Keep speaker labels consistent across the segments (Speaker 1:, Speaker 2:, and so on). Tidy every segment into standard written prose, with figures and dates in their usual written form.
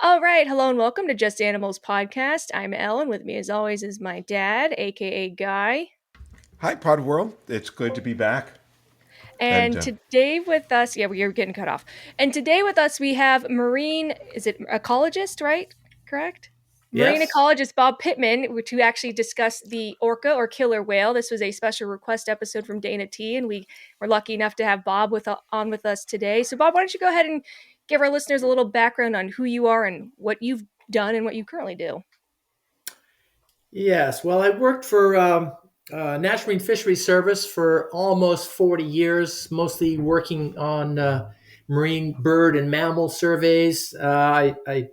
Speaker 1: All right, hello and welcome to Just Animals podcast. I'm Ellen. With me, as always, is my dad, aka Guy.
Speaker 2: Hi, Pod World. It's good to be back. And
Speaker 1: And today with us, yeah, we are getting cut off. And today with us, we have marine, is it ecologist, right? Correct? Marine
Speaker 3: Yes.
Speaker 1: ecologist Bob Pitman, to actually discuss the orca or killer whale. This was a special request episode from Dana T, and we were lucky enough to have Bob on with us today. So, Bob, why don't you go ahead and give our listeners a little background on who you are and what you've done and what you currently do?
Speaker 3: Yes. Well, I worked for National Marine Fisheries Service for almost 40 years, mostly working on marine bird and mammal surveys. I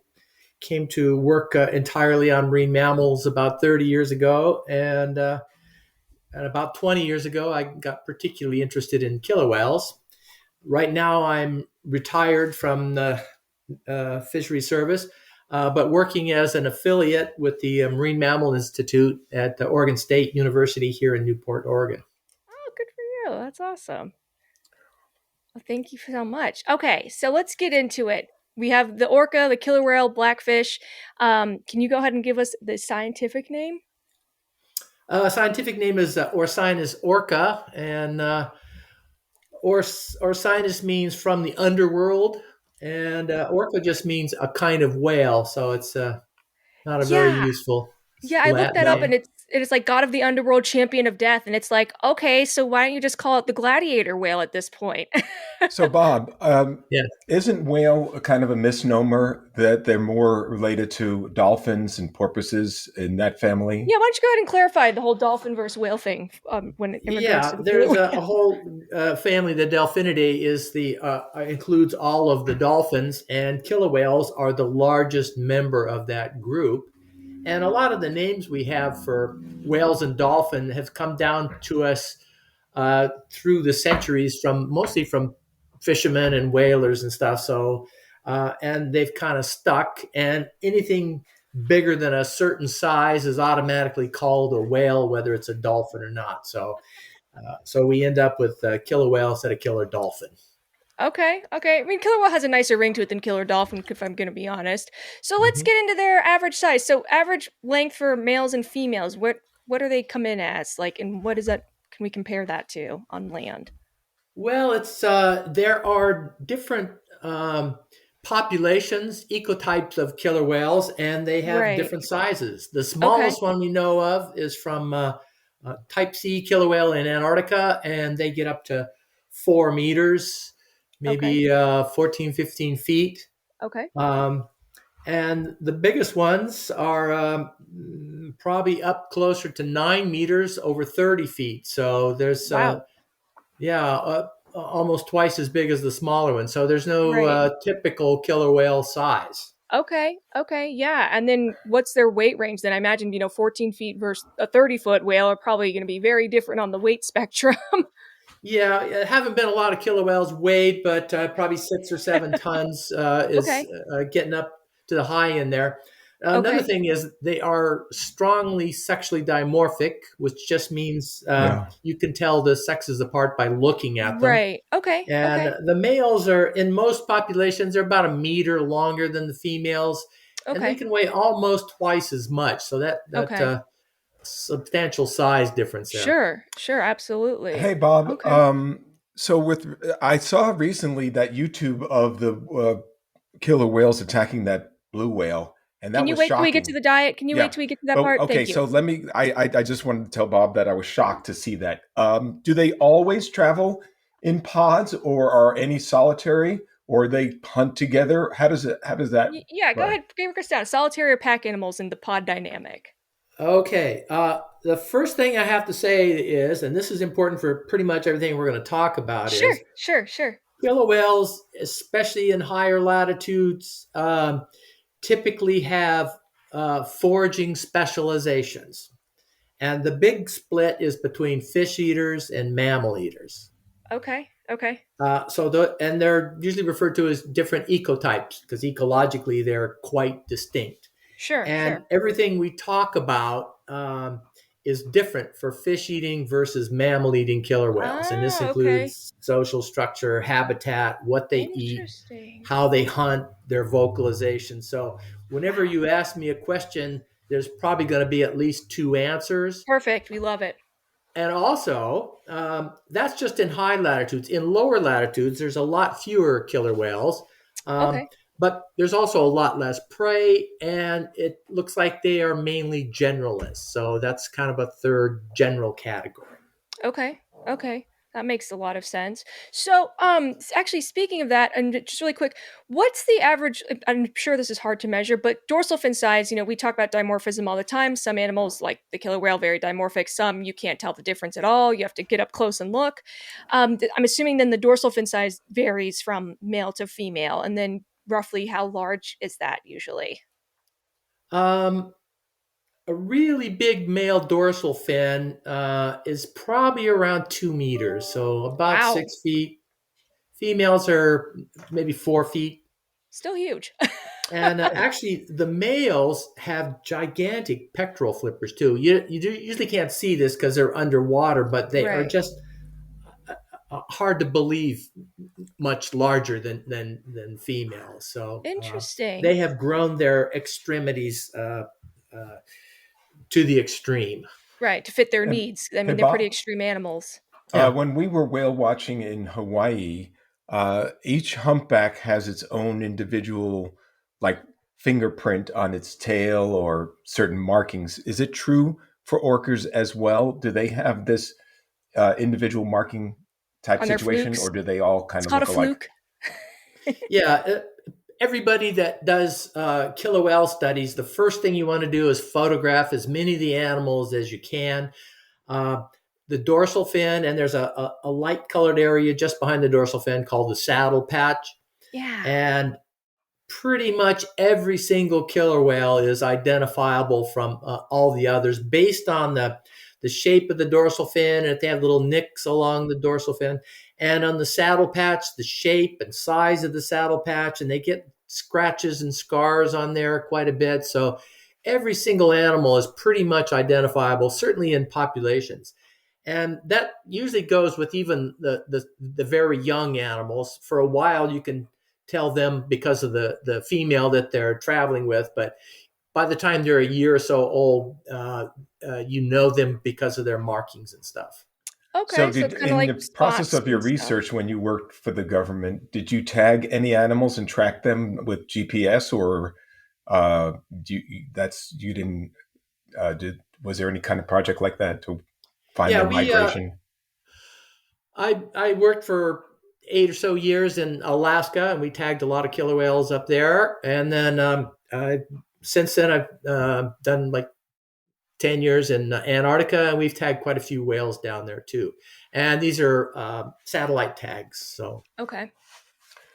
Speaker 3: came to work entirely on marine mammals about 30 years ago. And about 20 years ago, I got particularly interested in killer whales. Right now, I'm retired from the Fisheries Service, but working as an affiliate with the Marine Mammal Institute at the Oregon State University here in Newport, Oregon.
Speaker 1: Oh, good for you. That's awesome. Well, thank you so much. Okay, so let's get into it. We have the orca, the killer whale, blackfish. Can you go ahead and give us the scientific name?
Speaker 3: Scientific name is Orcinus orca, and Orcinus means from the underworld, and orca just means a kind of whale, so it's not a very
Speaker 1: Yeah,
Speaker 3: useful
Speaker 1: yeah. I looked
Speaker 3: Latin
Speaker 1: that up, and
Speaker 3: name.
Speaker 1: it's like God of the Underworld, Champion of Death, and it's like, okay, so why don't you just call it the gladiator whale at this point?
Speaker 2: so, Bob,
Speaker 3: Yeah.
Speaker 2: isn't whale a kind of a misnomer that they're more related to dolphins and porpoises in that family?
Speaker 1: Yeah, why don't you go ahead and clarify the whole dolphin versus whale thing when in regards
Speaker 3: Yeah,
Speaker 1: to the
Speaker 3: there's
Speaker 1: blue?
Speaker 3: a whole family. The Delphinidae is the includes all of the dolphins, and killer whales are the largest member of that group. And a lot of the names we have for whales and dolphin have come down to us through the centuries from mostly from fishermen and whalers and stuff. So, and they've kind of stuck. And anything bigger than a certain size is automatically called a whale, whether it's a dolphin or not. So we end up with killer whale instead of killer dolphin.
Speaker 1: Okay, okay. I mean, killer whale has a nicer ring to it than killer dolphin, if I'm going to be honest. So let's
Speaker 3: Mhm.
Speaker 1: get into their average size. So average length for males and females. What are they come in as? Like, and what is that? Can we compare that to on land?
Speaker 3: Well, it's there are different populations, ecotypes of killer whales, and they have
Speaker 1: Right.
Speaker 3: different sizes. The
Speaker 1: Okay.
Speaker 3: smallest one we know of is from Type C killer whale in Antarctica, and they get up to 4 meters,
Speaker 1: Okay.
Speaker 3: maybe 14, 15 feet.
Speaker 1: Okay.
Speaker 3: Um, and the biggest ones are probably up closer to 9 meters, over 30 feet. So there's
Speaker 1: Wow.
Speaker 3: yeah, almost twice as big as the smaller one. So there's no
Speaker 1: Right.
Speaker 3: typical killer whale size.
Speaker 1: Okay. Okay. Yeah. And then what's their weight range? Then I imagine 14 feet versus a 30-foot whale are probably going to be very different on the weight spectrum.
Speaker 3: Yeah, haven't been a lot of killer whales weighed, but probably 6 or 7 tons is
Speaker 1: Okay.
Speaker 3: getting up to the high end there. Another
Speaker 1: Okay.
Speaker 3: thing is they are strongly sexually dimorphic, which just means
Speaker 2: Yeah.
Speaker 3: you can tell the sexes apart by looking at them.
Speaker 1: Right. Okay.
Speaker 3: And
Speaker 1: Okay.
Speaker 3: the males are, in most populations, they're about a meter longer than the females, and they
Speaker 1: Okay.
Speaker 3: can weigh almost twice as much. So that
Speaker 1: Okay.
Speaker 3: substantial size difference there.
Speaker 1: Sure, sure, absolutely.
Speaker 2: Hey, Bob.
Speaker 1: Okay.
Speaker 2: I saw recently that YouTube of the killer whales attacking that blue whale, and
Speaker 1: Can
Speaker 2: that
Speaker 1: you
Speaker 2: was
Speaker 1: wait till we get to
Speaker 2: shocking.
Speaker 1: the diet? Can you wait
Speaker 2: Yeah.
Speaker 1: till we get to that
Speaker 2: Oh,
Speaker 1: part?
Speaker 2: okay.
Speaker 1: Thank you.
Speaker 2: So let me. I just wanted to tell Bob that I was shocked to see that. Do they always travel in pods, or are any solitary, or they hunt together? How does it? How does that
Speaker 1: Yeah, go
Speaker 2: work?
Speaker 1: ahead, give us down. Solitary or pack animals in the pod dynamic.
Speaker 3: Okay. The first thing I have to say is, and this is important for pretty much everything we're going to talk about,
Speaker 1: Sure,
Speaker 3: is
Speaker 1: sure, sure.
Speaker 3: killer whales, especially in higher latitudes, typically have foraging specializations. And the big split is between fish eaters and mammal eaters.
Speaker 1: Okay, okay.
Speaker 3: And they're usually referred to as different ecotypes because ecologically they're quite distinct.
Speaker 1: Sure,
Speaker 3: And
Speaker 1: sure.
Speaker 3: everything we talk about is different for fish eating versus mammal eating killer whales. And this
Speaker 1: Ah, okay.
Speaker 3: includes social structure, habitat, what they eat,
Speaker 1: Interesting.
Speaker 3: how they hunt, their vocalization. So whenever
Speaker 1: Wow.
Speaker 3: you ask me a question, there's probably going to be at least two answers.
Speaker 1: Perfect. We love it.
Speaker 3: And also, that's just in high latitudes. In lower latitudes, there's a lot fewer killer whales,
Speaker 1: Okay.
Speaker 3: but there's also a lot less prey, and it looks like they are mainly generalists. So that's kind of a third general category.
Speaker 1: Okay. Okay. That makes a lot of sense. So, actually, speaking of that, and just really quick, what's the average? I'm sure this is hard to measure, but dorsal fin size. We talk about dimorphism all the time. Some animals, like the killer whale, very dimorphic. Some you can't tell the difference at all. You have to get up close and look. I'm assuming then the dorsal fin size varies from male to female, and then roughly how large is that usually?
Speaker 3: Um, a really big male dorsal fin is probably around 2 meters, so about
Speaker 1: Wow,
Speaker 3: 6 feet. Females are maybe 4 feet.
Speaker 1: still huge.
Speaker 3: And actually, the males have gigantic pectoral flippers too. You usually can't see this because they're underwater, but they are
Speaker 1: Right.
Speaker 3: just hard to believe much larger than females. So
Speaker 1: Interesting.
Speaker 3: they have grown their extremities uh, to the extreme.
Speaker 1: Right, to fit their
Speaker 2: And,
Speaker 1: needs. I
Speaker 2: hey,
Speaker 1: mean, they're pretty
Speaker 2: Bob,
Speaker 1: extreme animals.
Speaker 3: Yeah.
Speaker 2: when we were whale watching in Hawaii, each humpback has its own individual, like, fingerprint on its tail or certain markings. Is it true for orcas as well? Do they have this individual marking type
Speaker 1: On their
Speaker 2: situation,
Speaker 1: flukes.
Speaker 2: or do they all
Speaker 1: It's
Speaker 2: kind of
Speaker 1: called a
Speaker 2: look alike?
Speaker 1: fluke.
Speaker 3: Yeah. Everybody that does killer whale studies, the first thing you want to do is photograph as many of the animals as you can. Uh, the dorsal fin, and there's a light colored area just behind the dorsal fin called the saddle patch.
Speaker 1: Yeah.
Speaker 3: And pretty much every single killer whale is identifiable from all the others based on the shape of the dorsal fin, and if they have little nicks along the dorsal fin, and on the saddle patch, the shape and size of the saddle patch, and they get scratches and scars on there quite a bit. So every single animal is pretty much identifiable, certainly in populations. And that usually goes with even the very young animals. For a while, you can tell them because of the female that they're traveling with, but by the time they're a year or so old, you know them because of their markings and stuff.
Speaker 2: So,
Speaker 1: Okay, so kind of
Speaker 2: in
Speaker 1: like
Speaker 2: the process
Speaker 1: spots
Speaker 2: of your
Speaker 1: and stuff.
Speaker 2: research when you worked for the government, did you tag any animals and track them with GPS, or you didn't? Was there any kind of project like that to find
Speaker 3: Yeah,
Speaker 2: their
Speaker 3: we
Speaker 2: migration?
Speaker 3: I worked for 8 or so years in Alaska, and we tagged a lot of killer whales up there. And then since then, I've done like 10 years in Antarctica, and we've tagged quite a few whales down there too. And these are satellite tags. So
Speaker 1: Okay.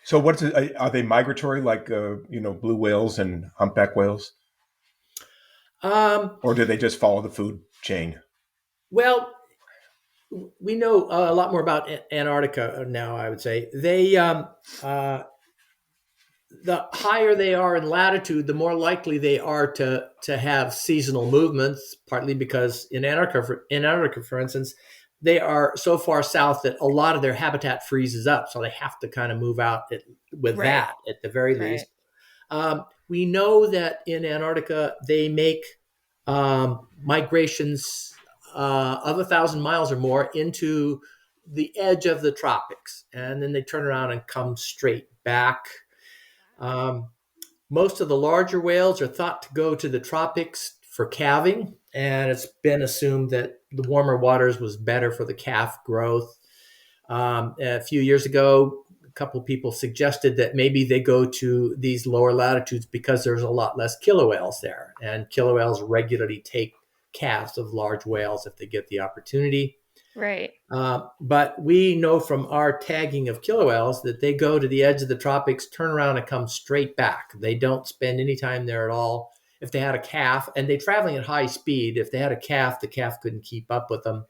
Speaker 2: So, what's it, are they migratory like blue whales and humpback whales,
Speaker 3: um,
Speaker 2: or do they just follow the food chain?
Speaker 3: well, we know a lot more about Antarctica now. I would say the higher they are in latitude, the more likely they are to have seasonal movements. Partly because in Antarctica, for instance, they are so far south that a lot of their habitat freezes up, so they have to kind of move out with
Speaker 1: Right.
Speaker 3: that at the very
Speaker 1: Right.
Speaker 3: least. We know that in Antarctica they make migrations of 1,000 miles or more into the edge of the tropics, and then they turn around and come straight back. um, Most of the larger whales are thought to go to the tropics for calving, and it's been assumed that the warmer waters was better for the calf growth. A few years ago, a couple of people suggested that maybe they go to these lower latitudes because there's a lot less killer whales there, and killer whales regularly take calves of large whales if they get the opportunity.
Speaker 1: Right.
Speaker 3: But we know from our tagging of killer whales that they go to the edge of the tropics, turn around, and come straight back. They don't spend any time there at all. If they had a calf, and they're traveling at high speed, if they had a calf, the calf couldn't keep up with them.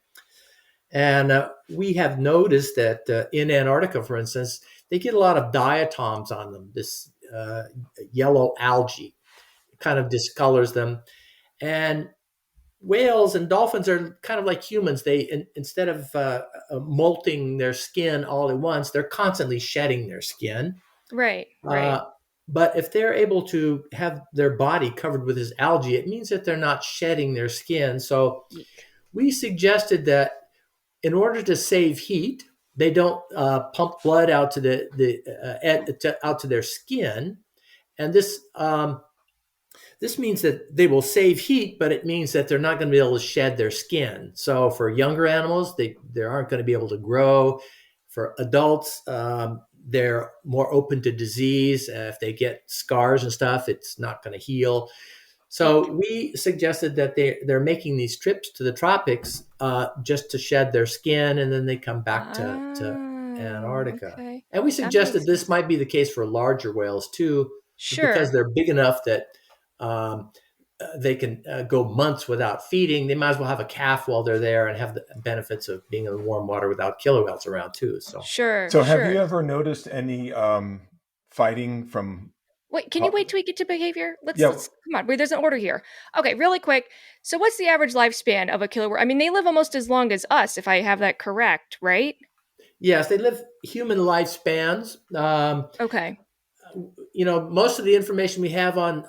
Speaker 3: And we have noticed that in Antarctica, for instance, they get a lot of diatoms on them, this yellow algae. It kind of discolors them. And whales and dolphins are kind of like humans. Instead of molting their skin all at once, they're constantly shedding their skin.
Speaker 1: Right, right.
Speaker 3: Uh, but if they're able to have their body covered with this algae, it means that they're not shedding their skin. So
Speaker 1: Eek.
Speaker 3: we suggested that in order to save heat, they don't pump blood out to out to their skin, and this means that they will save heat, but it means that they're not going to be able to shed their skin. So for younger animals, they aren't going to be able to grow. For adults, they're more open to disease. If they get scars and stuff, it's not going to heal.
Speaker 1: Eek.
Speaker 3: So we suggested that they're making these trips to the tropics just to shed their skin, and then they come back to Antarctica.
Speaker 1: Okay.
Speaker 3: And we
Speaker 1: That
Speaker 3: suggested
Speaker 1: makes
Speaker 3: this
Speaker 1: sense.
Speaker 3: might be the case for larger whales too, because
Speaker 1: Sure.
Speaker 3: they're big enough that um, they can go months without feeding. They might as well have a calf while they're there and have the benefits of being in warm water without killer whales around too. So
Speaker 1: Sure,
Speaker 2: So have you
Speaker 1: sure.
Speaker 2: ever noticed any fighting from?
Speaker 1: Wait, can you wait till we get to behavior? Let's
Speaker 2: Yeah,
Speaker 1: let's come on. Wait, there's an order here. Okay, really quick. So what's the average lifespan of a killer whale? I mean, they live almost as long as us, if I have that correct, right?
Speaker 3: yes, they live human lifespans.
Speaker 1: Okay.
Speaker 3: Most of the information we have on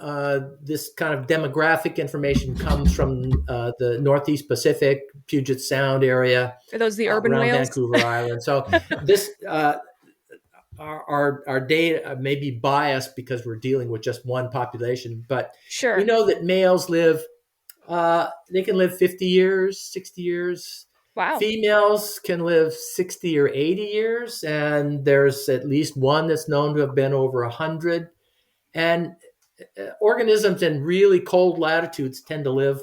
Speaker 3: this kind of demographic information comes from the Northeast Pacific, Puget Sound area,
Speaker 1: Are those the urban
Speaker 3: around
Speaker 1: whales?
Speaker 3: Vancouver Island. So this our data may be biased because we're dealing with just one population, but we
Speaker 1: Sure.
Speaker 3: know that males live they can live 50 years, 60 years.
Speaker 1: Wow.
Speaker 3: Females can live 60 or 80 years, and there's at least one that's known to have been over 100. And organisms in really cold latitudes tend to live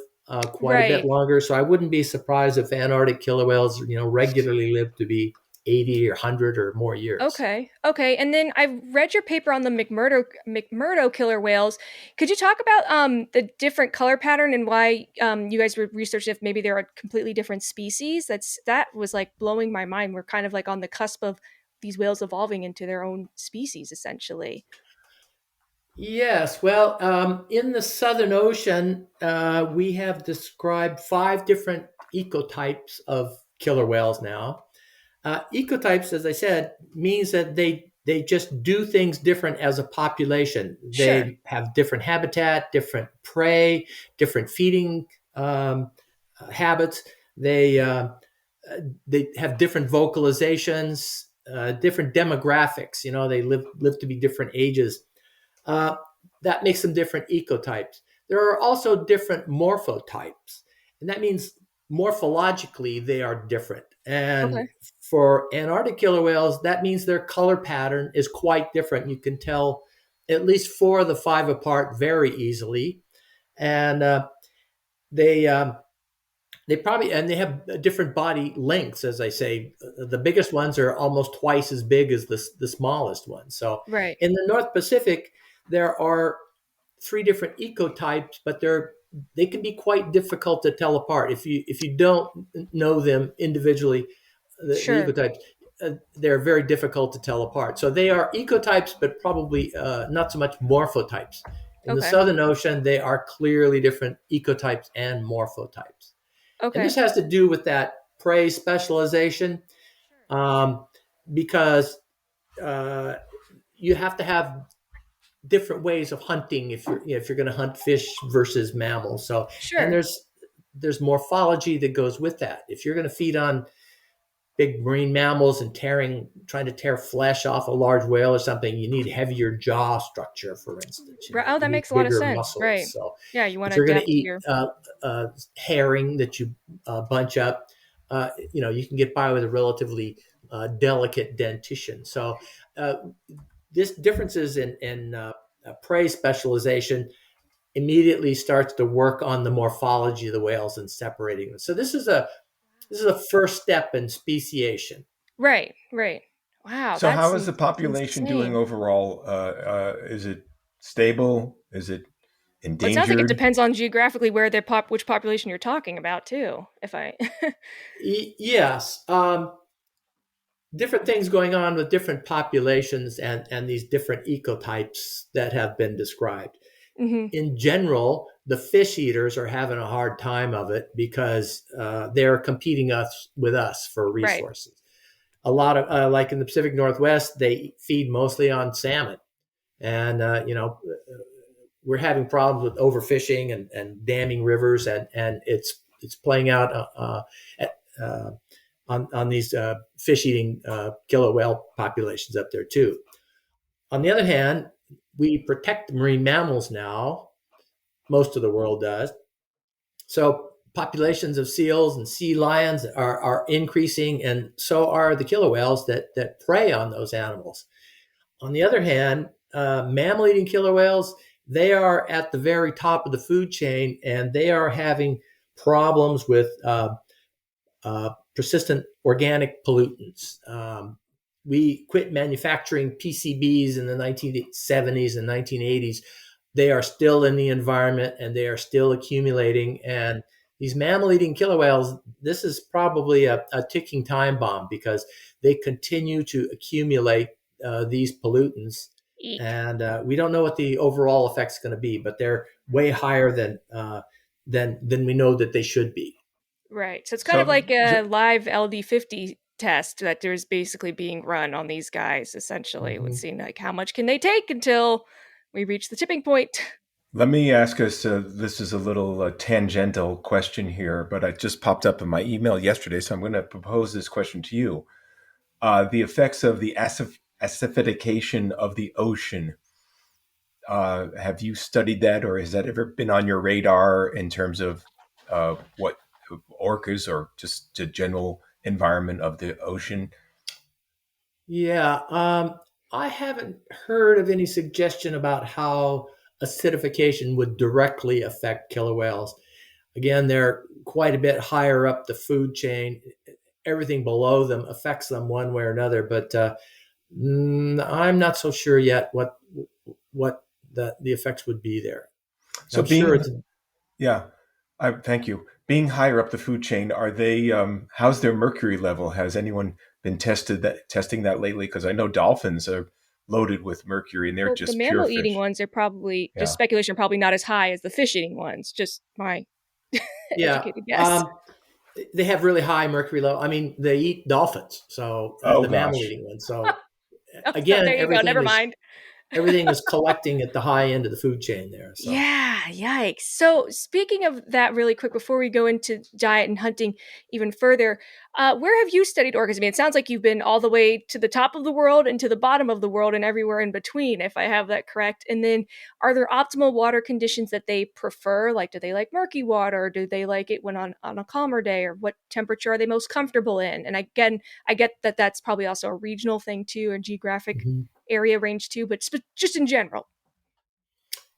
Speaker 3: quite a bit
Speaker 1: Right.
Speaker 3: longer. So I wouldn't be surprised if Antarctic killer whales, regularly live to be 80 or 100 or more years.
Speaker 1: Okay. Okay. And then I read your paper on the McMurdo killer whales. Could you talk about the different color pattern and why you guys were researching if maybe they're a completely different species? That was like blowing my mind. We're kind of like on the cusp of these whales evolving into their own species, essentially.
Speaker 3: Yes, well, in the Southern Ocean, we have described 5 different ecotypes of killer whales now. Ecotypes, as I said, means that they just do things different as a population.
Speaker 1: Sure.
Speaker 3: They have different habitat, different prey, different feeding habits. They have different vocalizations, different demographics. They live to be different ages. Uh, that makes them different ecotypes. There are also different morphotypes, and that means morphologically they are different. And
Speaker 1: Okay.
Speaker 3: for Antarctic killer whales, that means their color pattern is quite different. You can tell at least 4 of the 5 apart very easily, and they they have different body lengths. As I say, the biggest ones are almost twice as big as the smallest ones. So
Speaker 1: Right.
Speaker 3: in the North Pacific, there are 3 different ecotypes, but they can be quite difficult to tell apart if you don't know them individually. The
Speaker 1: Sure.
Speaker 3: ecotypes, they're very difficult to tell apart. So they are ecotypes, but probably not so much morphotypes. In the
Speaker 1: Okay.
Speaker 3: Southern Ocean, they are clearly different ecotypes and morphotypes. And this
Speaker 1: Okay.
Speaker 3: has to do with that prey specialization, um, because uh, you have to have different ways of hunting if you're going to hunt fish versus mammals. So, and
Speaker 1: Sure.
Speaker 3: there's morphology that goes with that. If you're going to feed on big marine mammals and trying to tear flesh off a large whale or something, you need heavier jaw structure, for instance.
Speaker 1: Right. Oh,
Speaker 3: You
Speaker 1: that
Speaker 3: need
Speaker 1: makes a lot of
Speaker 3: bigger
Speaker 1: sense.
Speaker 3: muscles.
Speaker 1: Right.
Speaker 3: So
Speaker 1: Yeah, you want
Speaker 3: if
Speaker 1: to
Speaker 3: you're going to
Speaker 1: adapt to
Speaker 3: eat
Speaker 1: your
Speaker 3: herring that you bunch up, you can get by with a relatively delicate dentition. So uh, this differences in prey specialization immediately starts to work on the morphology of the whales and separating them. So this is a first step in speciation.
Speaker 1: right, right. Wow,
Speaker 2: so how is the
Speaker 1: that's
Speaker 2: population doing
Speaker 1: insane.
Speaker 2: overall? Is it stable? Is it
Speaker 1: Well, it sounds like it
Speaker 2: endangered?
Speaker 1: depends on geographically where which population you're talking about too. If I
Speaker 3: Yes, different things going on with different populations and these different ecotypes that have been described. in general, the fish eaters are having a hard time of it because they're competing with us for
Speaker 1: Right.
Speaker 3: resources. A lot of like in the Pacific Northwest, they feed mostly on salmon, and we're having problems with overfishing and damming rivers, and it's playing out on these fish eating killer whale populations up there too. On the other hand, we protect marine mammals now. Most of the world does. So populations of seals and sea lions are increasing, and so are the killer whales that prey on those animals. On the other hand, mammal-eating killer whales, they are at the very top of the food chain, and they are having problems with persistent organic pollutants. We quit manufacturing PCBs in the 1970s and 1980s. They are still in the environment and they are still accumulating. And these mammal-eating killer whales, this is probably a ticking time bomb because they continue to accumulate these pollutants.
Speaker 1: Eek.
Speaker 3: And we don't know what the overall effect's going to be, but they're way higher than we know that they should be.
Speaker 1: Right. So it's kind of like a live LD50 test that there's basically being run on these guys, essentially. Let's see, like, how much can they take until we reach the tipping point?
Speaker 2: Let me ask us, this is a little tangential question here, but it just popped up in my email yesterday, so I'm going to propose this question to you. The effects of the acidification of the ocean. Have you studied that, or has that ever been on your radar in terms of what orcas or just the general environment of the ocean?
Speaker 3: Yeah, I haven't heard of any suggestion about how acidification would directly affect killer whales. Again, they're quite a bit higher up the food chain. Everything below them affects them one way or another, but I'm not so sure yet what the effects would be there.
Speaker 2: So
Speaker 3: I'm sure it's
Speaker 2: yeah, thank you. Being higher up the food chain, are they? How's their mercury level? Has anyone been testing that lately? Because I know dolphins are loaded with mercury, and they're
Speaker 1: Well, the
Speaker 2: just pure
Speaker 1: mammal-eating
Speaker 2: fish.
Speaker 1: ones are probably, just
Speaker 2: Yeah.
Speaker 1: speculation, probably not as high as the fish-eating ones. Just my educated guess.
Speaker 3: They have really high mercury level. I mean, they eat dolphins, so
Speaker 2: Oh
Speaker 3: the mammal
Speaker 2: gosh.
Speaker 3: eating ones. So
Speaker 1: Oh,
Speaker 3: again,
Speaker 1: there you go. Never mind.
Speaker 3: everything is collecting at the high end of the food chain there. So.
Speaker 1: Yeah, yikes. So, speaking of that, really quick, before we go into diet and hunting even further, where have you studied orcas? I mean, it sounds like you've been all the way to the top of the world and to the bottom of the world and everywhere in between, if I have that correct. And then, are there optimal water conditions that they prefer? Like, do they like murky water? Or do they like it when on a calmer day? Or what temperature are they most comfortable in? And again, I get that that's probably also a regional thing too, and geographic area range too, but just in general.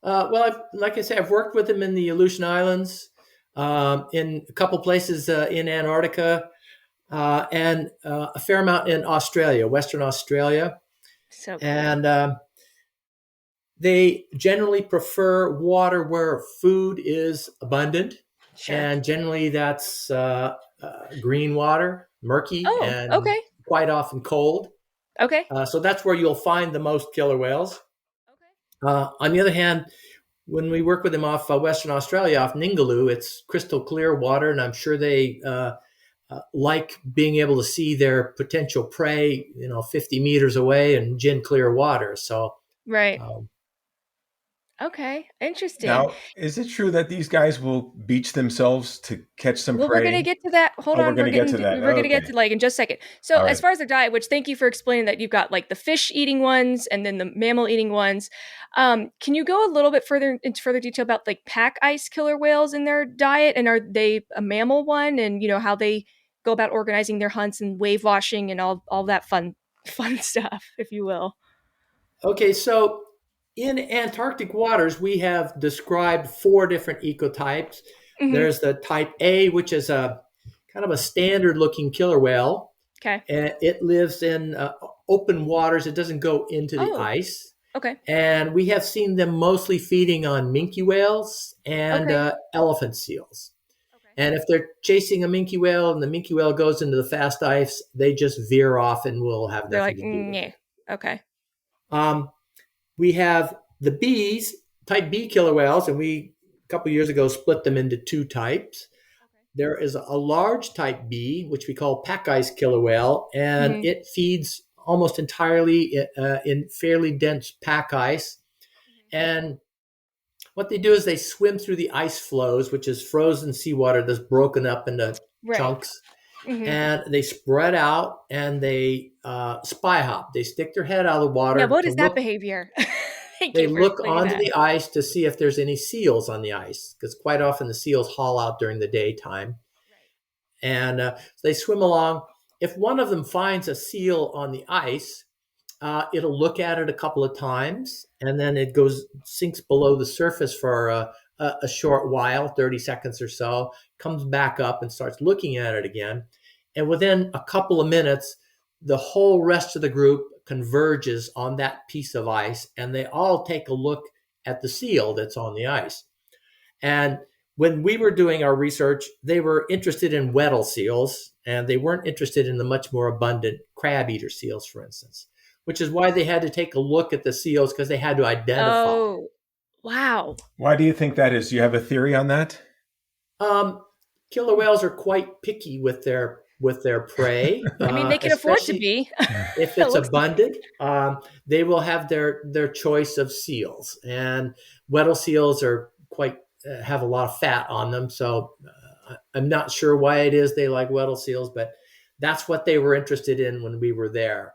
Speaker 3: Well, like I said, I've worked with them in the Aleutian Islands, in a couple places in Antarctica, and a fair amount in Australia, Western Australia.
Speaker 1: So cool.
Speaker 3: And they generally prefer water where food is abundant.
Speaker 1: Sure.
Speaker 3: And generally that's green water, murky, and
Speaker 1: okay.
Speaker 3: quite often cold.
Speaker 1: Okay.
Speaker 3: So that's where you'll find the most killer whales. On the other hand, when we work with them off Western Australia, off Ningaloo, it's crystal clear water, and I'm sure they like being able to see their potential prey, 50 meters away and gin clear water. So,
Speaker 1: right. Okay, interesting.
Speaker 2: Now, is it true that these guys will beach themselves to catch some prey?
Speaker 1: We're going to get to that. Hold on,
Speaker 2: we're going to get to that.
Speaker 1: We're going to get to like in just a second. So,
Speaker 2: All
Speaker 1: as
Speaker 2: right.
Speaker 1: far as their diet, which thank you for explaining that you've got like the fish-eating ones and then the mammal-eating ones. Can you go a little bit further into further detail about like pack ice killer whales in their diet, and are they a mammal one, and how they go about organizing their hunts and wave washing and all that fun stuff, if you will?
Speaker 3: Okay, so in Antarctic waters, we have described 4 different ecotypes. Mm-hmm. There's the type A, which is a kind of a standard-looking killer whale.
Speaker 1: Okay.
Speaker 3: And it lives in open waters. It doesn't go into the ice.
Speaker 1: Okay.
Speaker 3: And we have seen them mostly feeding on minke whales and elephant seals. Okay. And if they're chasing a minke whale and the minke whale goes into the fast ice, they just veer off and will have nothing to do with it.
Speaker 1: Okay.
Speaker 3: We have the bees. type B killer whales, and we a couple years ago split them into two types. There is a large type B, which we call pack ice killer whale, and
Speaker 1: Mm-hmm.
Speaker 3: it feeds almost entirely in fairly dense pack ice. And what they do is they swim through the ice floes, which is frozen seawater that's broken up into
Speaker 1: Right.
Speaker 3: chunks,
Speaker 1: Mm-hmm.
Speaker 3: and they spread out and they spy hop. They stick their head out of the
Speaker 1: Now,
Speaker 3: water
Speaker 1: what
Speaker 3: to
Speaker 1: is that
Speaker 3: look.
Speaker 1: behavior? Thank
Speaker 3: They
Speaker 1: you for
Speaker 3: look
Speaker 1: explaining
Speaker 3: onto
Speaker 1: that.
Speaker 3: the ice to see if there's any seals on the ice, because quite often the seals haul out during the daytime. And they swim along. If one of them finds a seal on the ice, it'll look at it a couple of times, and then it sinks below the surface for a short while, 30 seconds or so, comes back up and starts looking at it again. And within a couple of minutes, the whole rest of the group converges on that piece of ice, and they all take a look at the seal that's on the ice. And when we were doing our research, they were interested in Weddell seals, and they weren't interested in the much more abundant crab eater seals, for instance, which is why they had to take a look at the seals, because they had to identify.
Speaker 1: Oh, wow.
Speaker 2: Why do you think that is? Do you have a theory on that?
Speaker 3: Um, Killer whales are quite picky with their prey,
Speaker 1: I mean, they can afford to
Speaker 3: especially
Speaker 1: be.
Speaker 3: if
Speaker 1: It
Speaker 3: it's
Speaker 1: looks like.
Speaker 3: abundant. They will have their choice of seals, and Weddell seals are quite have a lot of fat on them. So I'm not sure why it is they like Weddell seals, but that's what they were interested in when we were there.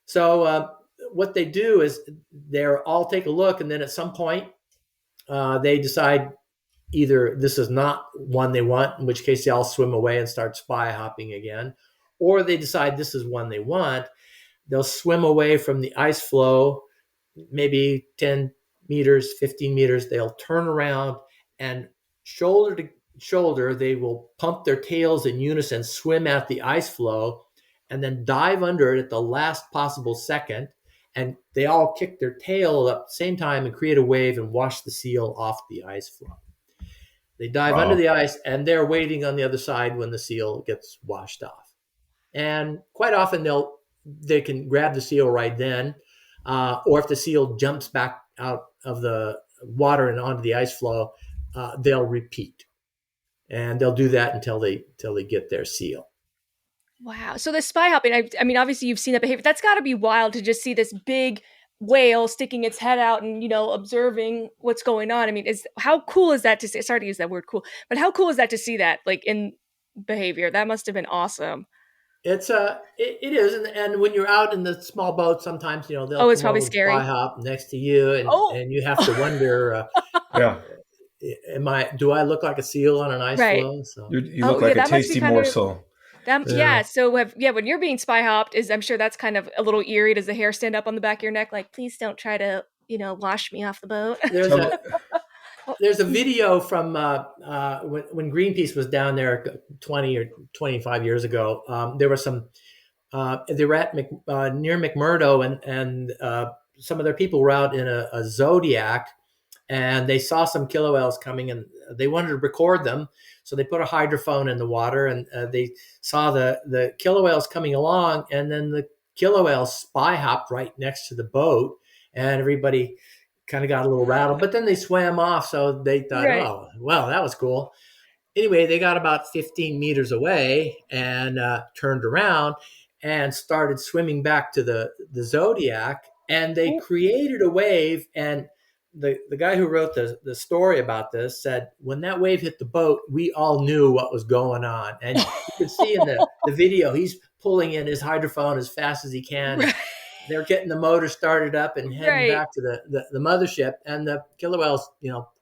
Speaker 3: So what they do is they're all take a look, and then at some point they decide either this is not one they want, in which case they all swim away and start spy hopping again, or they decide this is one they want. They'll swim away from the ice floe, maybe 10 meters, 15 meters. They'll turn around and shoulder to shoulder, they will pump their tails in unison, swim at the ice floe, and then dive under it at the last possible second. And they all kick their tail up at the same time and create a wave and wash the seal off the ice floe. They dive under
Speaker 2: Wow.
Speaker 3: the ice, and they're waiting on the other side when the seal gets washed off. And quite often they can grab the seal right then, or if the seal jumps back out of the water and onto the ice floe, they'll repeat, and they'll do that until they get their seal.
Speaker 1: Wow. So the spy hopping, I mean, obviously you've seen that behavior. That's got to be wild to just see this big whale sticking its head out and, observing what's going on. I mean, how cool is that to see? Sorry to use that word cool, but how cool is that to see that like in behavior? That must have been awesome.
Speaker 3: It is, and when you're out in the small boat, sometimes they'll
Speaker 1: Oh, it's
Speaker 3: come
Speaker 1: probably
Speaker 3: over and spy
Speaker 1: scary.
Speaker 3: hop next to you,
Speaker 1: Oh,
Speaker 3: and you have to wonder,
Speaker 2: Yeah.
Speaker 3: do I look like a seal on an ice
Speaker 1: right.
Speaker 3: floe? So
Speaker 2: You
Speaker 1: Oh,
Speaker 2: look
Speaker 1: yeah,
Speaker 2: like a
Speaker 1: that must be
Speaker 2: tasty
Speaker 1: kind of
Speaker 2: morsel.
Speaker 3: yeah.
Speaker 1: yeah. So when you're being spy hopped, I'm sure that's kind of a little eerie. Does the hair stand up on the back of your neck? Like, please don't try to, wash me off the boat.
Speaker 3: There's
Speaker 2: So,
Speaker 3: a there's a video from when Greenpeace was down there 20 or 25 years ago. There were some. They were at near McMurdo, and some of their people were out in a Zodiac, and they saw some killer whales coming, and they wanted to record them. So they put a hydrophone in the water, and they saw the killer whales coming along, and then the killer whales spy hopped right next to the boat, and everybody kind of got a little rattled. But then they swam off, so they thought,
Speaker 1: Right.
Speaker 3: oh, well, that was cool. Anyway, they got about 15 meters away and turned around and started swimming back to the Zodiac, and they created a wave. And the guy who wrote the story about this said, when that wave hit the boat, we all knew what was going on. And you can see in the video, he's pulling in his hydrophone as fast as he can. And they're getting the motor started up and heading
Speaker 1: Right.
Speaker 3: back to the mothership. And the killer whales,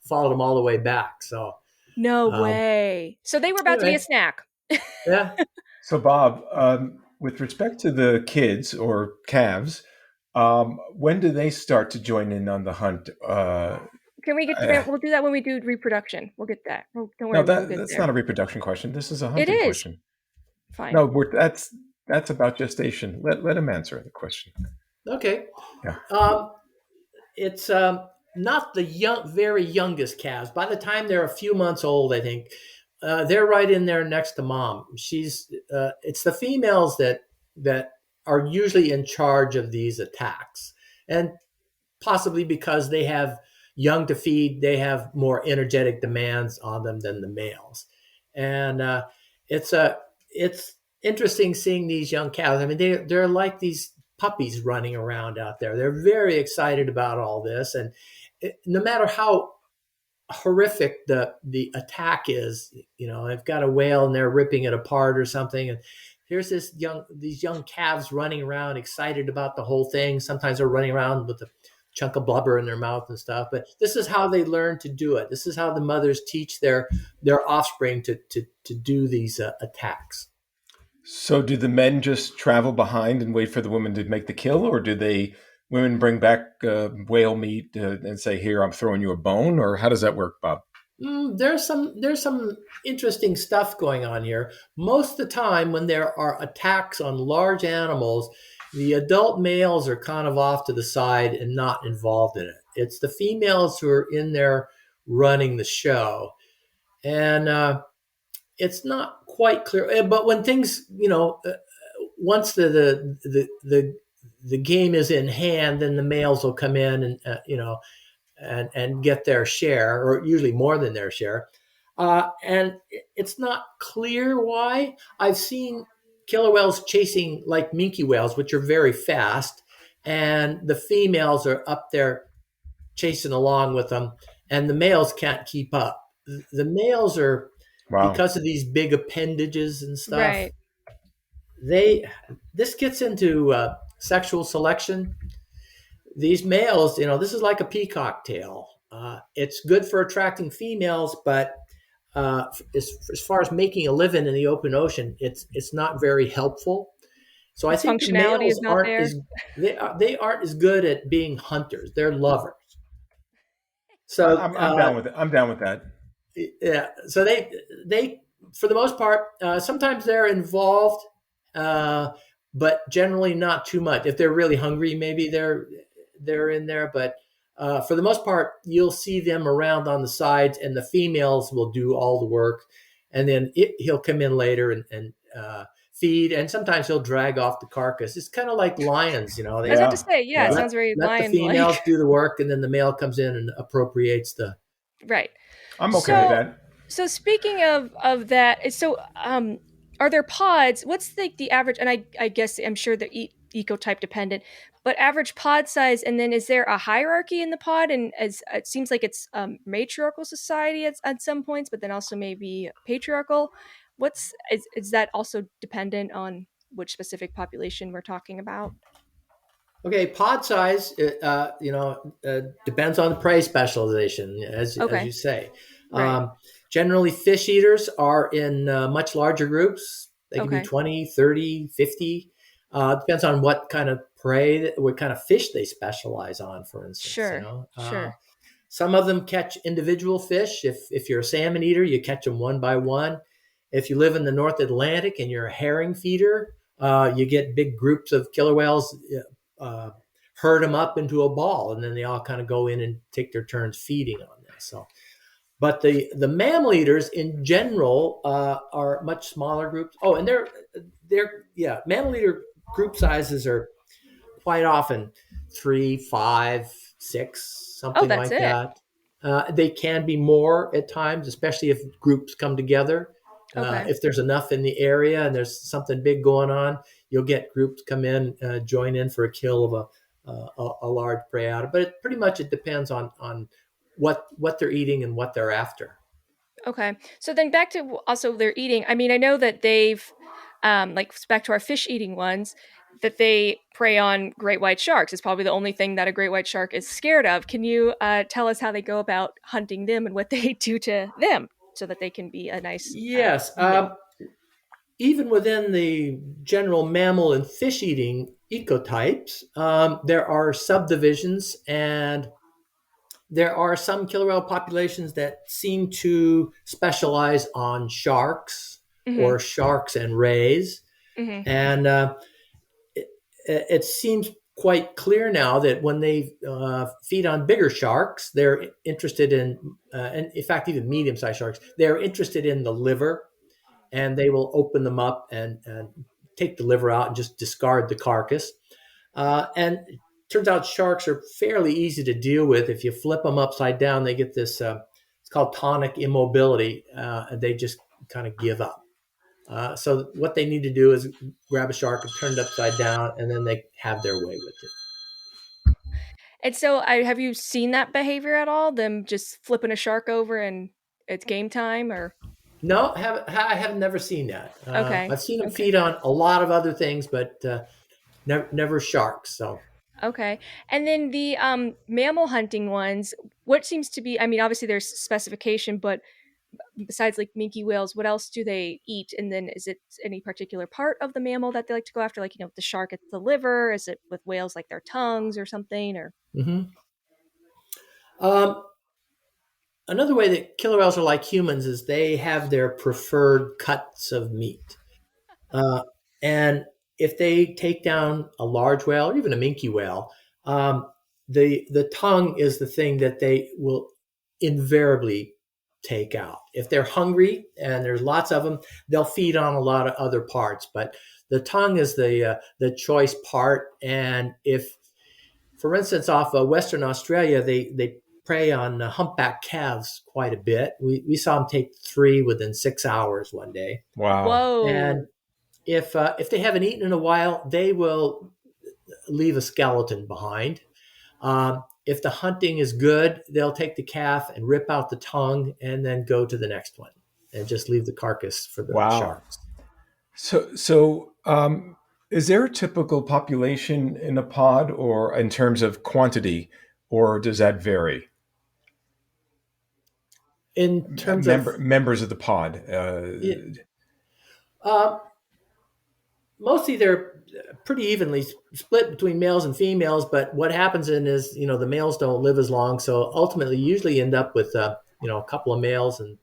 Speaker 3: followed them all the way back. So
Speaker 1: No way. So they were about to be a
Speaker 3: anyway,
Speaker 1: snack.
Speaker 3: yeah.
Speaker 2: so Bob, with respect to the kids or calves, when do they start to join in on the hunt?
Speaker 1: Can we get to that? We'll do that when we do reproduction. We'll get that. Don't
Speaker 2: No,
Speaker 1: worry, we'll get
Speaker 2: that's
Speaker 1: there.
Speaker 2: not a reproduction question. This is a
Speaker 1: It
Speaker 2: hunting
Speaker 1: is.
Speaker 2: question.
Speaker 1: Fine.
Speaker 2: No, that's about gestation. Let him answer the question.
Speaker 3: Okay.
Speaker 2: Yeah.
Speaker 3: It's not the very youngest calves. By the time they're a few months old, I think they're right in there next to mom. It's the females that are usually in charge of these attacks, and possibly because they have young to feed, they have more energetic demands on them than the males. And it's a it's interesting seeing these young calves. I mean, they're like these puppies running around out there. They're very excited about all this, and no matter how horrific the attack is, they've got a whale and they're ripping it apart or something, and here's these young calves running around excited about the whole thing. Sometimes they're running around with a chunk of blubber in their mouth and stuff, but this is how they learn to do it. This is how the mothers teach their offspring to do these attacks.
Speaker 2: So do the men just travel behind and wait for the women to make the kill, or do women bring back whale meat and say, "Here, I'm throwing you a bone," or how does that work, Bob?
Speaker 3: There's some interesting stuff going on here. Most of the time, when there are attacks on large animals, the adult males are kind of off to the side and not involved in it. It's the females who are in there running the show, and it's not quite clear. But when things, once the game is in hand, then the males will come in and get their share, or usually more than their share. And it's not clear why. I've seen killer whales chasing like minke whales, which are very fast, and the females are up there chasing along with them, and the males can't keep up. The males are,
Speaker 2: Wow.
Speaker 3: because of these big appendages and stuff,
Speaker 1: Right.
Speaker 3: This gets into sexual selection. These males, this is like a peacock tail. It's good for attracting females, but as far as making a living in the open ocean, it's not very helpful. So I
Speaker 1: Its
Speaker 3: think the
Speaker 1: functionality
Speaker 3: males
Speaker 1: is not there.
Speaker 3: they aren't as good at being hunters. They're lovers. So
Speaker 2: I'm down with it. I'm down with that.
Speaker 3: Yeah. So they for the most part, sometimes they're involved, but generally not too much. If they're really hungry, maybe they're in there, but for the most part, you'll see them around on the sides, and the females will do all the work, and then he'll come in later and feed, and sometimes he'll drag off the carcass. It's kind of like lions,
Speaker 1: I was about to say, yeah, it
Speaker 2: Yeah.
Speaker 1: sounds very
Speaker 3: let the
Speaker 1: lion-like.
Speaker 3: females do the work, and then the male comes in and appropriates the.
Speaker 1: Right.
Speaker 2: I'm okay with that.
Speaker 1: So speaking of that, are there pods? What's the average? And I guess I'm sure they're ecotype dependent, but average pod size. And then is there a hierarchy in the pod? And as it seems like it's matriarchal society at some points, but then also maybe patriarchal. Is that also dependent on which specific population we're talking about?
Speaker 3: Okay, pod size, depends on the prey specialization, as
Speaker 1: Okay.
Speaker 3: you say.
Speaker 1: Right.
Speaker 3: Generally, fish eaters are in much larger groups. They can be
Speaker 1: Okay.
Speaker 3: 20, 30, 50. Depends on what kind of prey, what kind of fish they specialize on, for instance.
Speaker 1: Sure. Sure.
Speaker 3: Some of them catch individual fish. If you're a salmon eater, you catch them one by one. If you live in the North Atlantic and you're a herring feeder, you get big groups of killer whales, herd them up into a ball, and then they all kind of go in and take their turns feeding on this. So, but the mammal eaters in general are much smaller groups. Oh, and mammal eater group sizes are quite often 3, 5, 6, something
Speaker 1: that's
Speaker 3: like
Speaker 1: it.
Speaker 3: that. They can be more at times, especially if groups come together.
Speaker 1: Okay.
Speaker 3: If there's enough in the area and there's something big going on, you'll get groups come in, join in for a kill of a large prey otter. But pretty much it depends on what they're eating and what they're after.
Speaker 1: Okay. So then back to also their eating. I mean, I know that they've, like back to our fish eating ones, that they prey on great white sharks. It's probably the only thing that a great white shark is scared of. Can you tell us how they go about hunting them and what they do to them so that they can be a nice
Speaker 3: Yes.
Speaker 1: meal?
Speaker 3: Even within the general mammal and fish eating ecotypes, there are subdivisions, and there are some killer whale populations that seem to specialize on sharks
Speaker 1: Mm-hmm.
Speaker 3: or sharks and rays.
Speaker 1: Mm-hmm.
Speaker 3: And it seems quite clear now that when they feed on bigger sharks, they're interested in, and in fact, even medium-sized sharks, they're interested in the liver, and they will open them up and take the liver out and just discard the carcass. And turns out sharks are fairly easy to deal with. If you flip them upside down, they get this, it's called tonic immobility, and they just kind of give up. So what they need to do is grab a shark and turn it upside down, and then they have their way with it.
Speaker 1: And so, have you seen that behavior at all? Them just flipping a shark over and it's game time, or
Speaker 3: No, I have never seen that.
Speaker 1: okay,
Speaker 3: I've seen them
Speaker 1: okay,
Speaker 3: feed on a lot of other things, but never sharks. So
Speaker 1: okay. And then the mammal hunting ones. What seems to be? I mean, obviously there's specification, but besides like minke whales, what else do they eat? And then is it any particular part of the mammal that they like to go after? Like, with the shark, it's the liver. Is it with whales like their tongues or something? Or
Speaker 3: mhm. um, another way that killer whales are like humans is they have their preferred cuts of meat. Uh, and if they take down a large whale or even a minke whale, the tongue is the thing that they will invariably take out. If they're hungry and there's lots of them, they'll feed on a lot of other parts. But the tongue is the choice part. And if, for instance, off of Western Australia, they prey on humpback calves quite a bit. We saw them take 3 within 6 hours one day.
Speaker 2: Wow.
Speaker 3: And
Speaker 1: whoa,
Speaker 3: if they haven't eaten in a while, they will leave a skeleton behind. If the hunting is good, they'll take the calf and rip out the tongue and then go to the next one and just leave the carcass for the
Speaker 2: Wow.
Speaker 3: sharks.
Speaker 2: So, is there a typical population in a pod, or in terms of quantity, or does that vary?
Speaker 3: In terms of
Speaker 2: Members of the pod.
Speaker 3: uh, mostly they're pretty evenly split between males and females, but what happens in is the males don't live as long, so ultimately you usually end up with a couple of males, and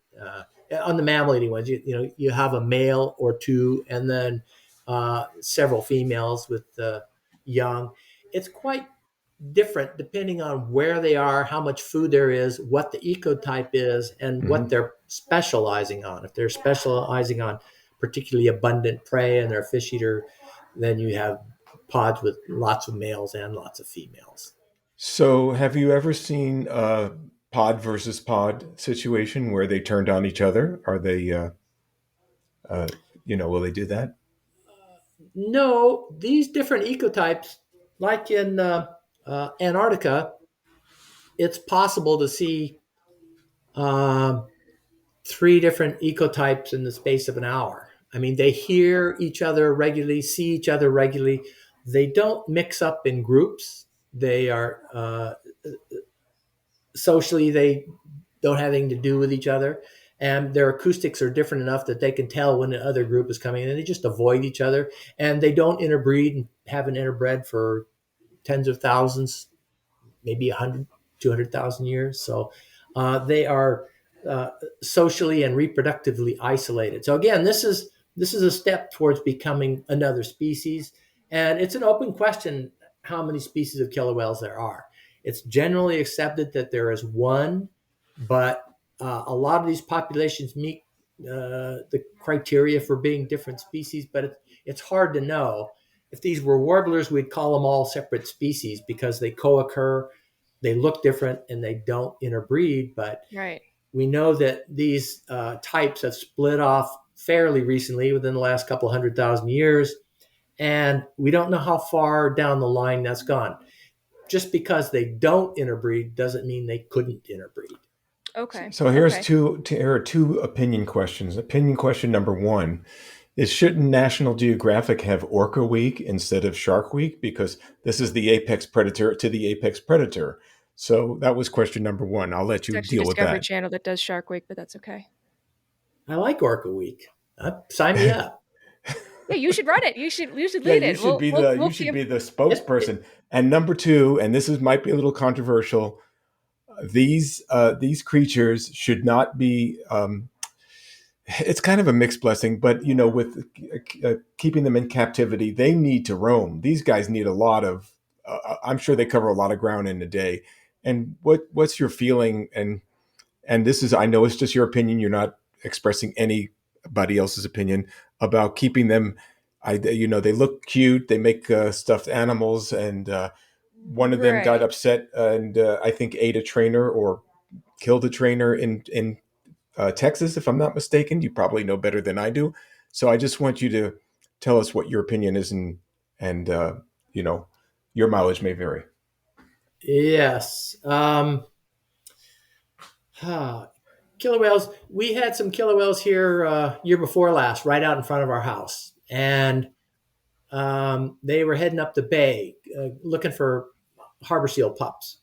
Speaker 3: on the mammalian ones you have a male or two, and then several females with young. It's quite different depending on where they are, how much food there is, what the ecotype is, and what
Speaker 2: Mhm.
Speaker 3: they're specializing on. If they're specializing on particularly abundant prey and they're a fish eater, then you have pods with lots of males and lots of females.
Speaker 2: So, have you ever seen a pod versus pod situation where they turned on each other? Are they, uh, will they do that?
Speaker 3: No, these different ecotypes, like in Antarctica, it's possible to see um, 3 different ecotypes in the space of an hour. I mean, they hear each other regularly, see each other regularly. They don't mix up in groups. They are socially, they don't have anything to do with each other. And their acoustics are different enough that they can tell when the other group is coming in, and they just avoid each other. And they don't interbreed and haven't interbred for tens of thousands, maybe 100, 200,000 years. So they are uh, socially and reproductively isolated. So again, this is a step towards becoming another species, and it's an open question how many species of killer whales there are. It's generally accepted that there is one, but a lot of these populations meet the criteria for being different species, but it's hard to know. If these were warblers, we'd call them all separate species because they co-occur, they look different, and they don't interbreed. But
Speaker 1: right.
Speaker 3: we know that these types have split off fairly recently within the last couple 100,000 years, and we don't know how far down the line that's gone. Just because they don't interbreed doesn't mean they couldn't interbreed.
Speaker 1: Okay.
Speaker 2: So here's
Speaker 1: Okay.
Speaker 2: two. Here are two opinion questions. Opinion question number one is: shouldn't National Geographic have Orca Week instead of Shark Week, because this is the apex predator to the apex predator? So that was question number one. I'll let
Speaker 1: It's
Speaker 2: you
Speaker 1: actually
Speaker 2: deal with
Speaker 1: Discovery
Speaker 2: that.
Speaker 1: Channel that does Shark Week, but that's okay.
Speaker 3: I like Orca Week. Sign me up.
Speaker 1: Yeah, you should run it. You should
Speaker 2: Yeah,
Speaker 1: lead it. We'll we'll
Speaker 2: you
Speaker 1: we'll
Speaker 2: should
Speaker 1: feel
Speaker 2: be the
Speaker 3: It,
Speaker 2: spokesperson. And number two, and this is might be a little controversial, these creatures should not be. It's kind of a mixed blessing, but with keeping them in captivity, they need to roam. These guys need a lot of. I'm sure they cover a lot of ground in a day. And what's your feeling? And this is, I know it's just your opinion. You're not expressing anybody else's opinion about keeping them. They look cute. They make stuffed animals, and one of them got
Speaker 1: Right.
Speaker 2: upset and I think ate a trainer or killed a trainer in Texas, if I'm not mistaken. You probably know better than I do. So I just want you to tell us what your opinion is, and you know, your mileage may vary.
Speaker 3: Yes. Killer whales. We had some killer whales here year before last, right out in front of our house, and they were heading up the bay looking for harbor seal pups.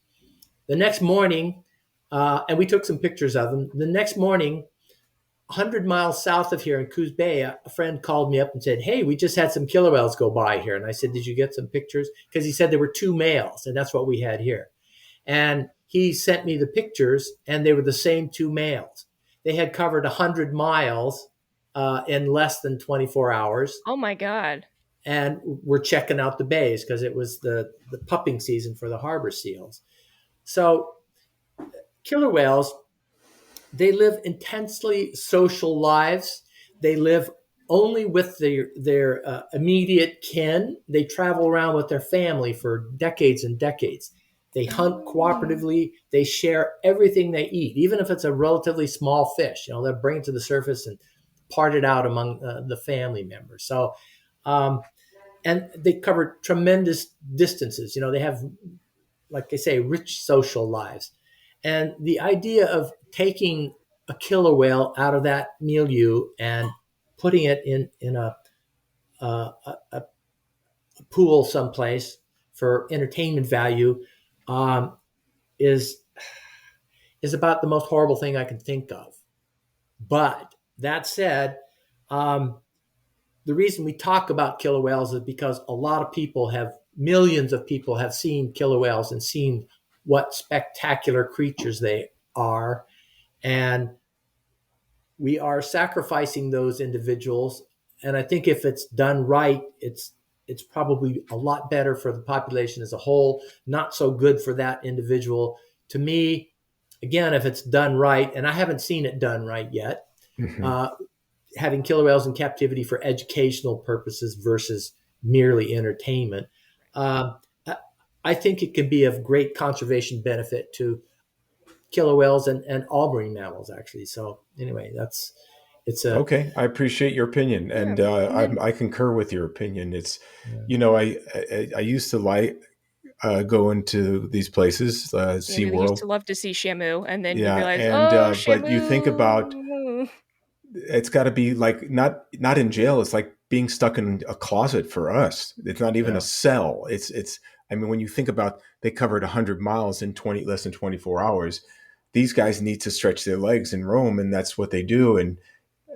Speaker 3: The next morning, and we took some pictures of them. The next morning, 100 miles south of here in Coos Bay, a friend called me up and said, "Hey, we just had some killer whales go by here." And I said, "Did you get some pictures?" Because he said there were two males, and that's what we had here. And he sent me the pictures, and they were the same two males. They had covered 100 miles in less than 24 hours,
Speaker 1: Oh my God.
Speaker 3: and we're checking out the bays because it was the pupping season for the harbor seals. So killer whales, they live intensely social lives. They live only with their immediate kin. They travel around with their family for decades and decades. They hunt
Speaker 1: Mm.
Speaker 3: cooperatively. They share everything they eat, even if it's a relatively small fish. You know, they'll bring it to the surface and part it out among the family members. So, um, and they cover tremendous distances. You know, they have, like I say, rich social lives. And the idea of taking a killer whale out of that milieu and putting it in a pool someplace for entertainment value um, is is about the most horrible thing I can think of. But that said, um, the reason we talk about killer whales is because a lot of people have, millions of people have seen killer whales and seen what spectacular creatures they are. And we are sacrificing those individuals. And I think if it's done right, it's probably a lot better for the population as a whole, not so good for that individual. To me, again, if it's done right, and I haven't seen it done right yet,
Speaker 2: Mhm.
Speaker 3: uh, having killer whales in captivity for educational purposes versus merely entertainment, uh, I think it can be of great conservation benefit to killer whales and all marine mammals, actually. So anyway, it's a
Speaker 2: Okay, I appreciate your opinion,
Speaker 1: Yeah.
Speaker 2: and
Speaker 1: And then,
Speaker 2: I concur with your opinion. It's,
Speaker 3: yeah.
Speaker 2: you know, I used to like going to these places,
Speaker 1: yeah, I really used to
Speaker 2: SeaWorld.
Speaker 1: love to see Shamu, and then you
Speaker 2: Yeah,
Speaker 1: realize,
Speaker 2: and
Speaker 1: oh,
Speaker 2: but you think about,
Speaker 1: Shamu.
Speaker 2: it's got to be like not in jail. It's like being stuck in a closet for us. It's not even a
Speaker 3: Yeah.
Speaker 2: cell. It's. I mean, when you think about, they covered 100 miles in 20 less than 24 hours. These guys need to stretch their legs and roam, and that's what they do.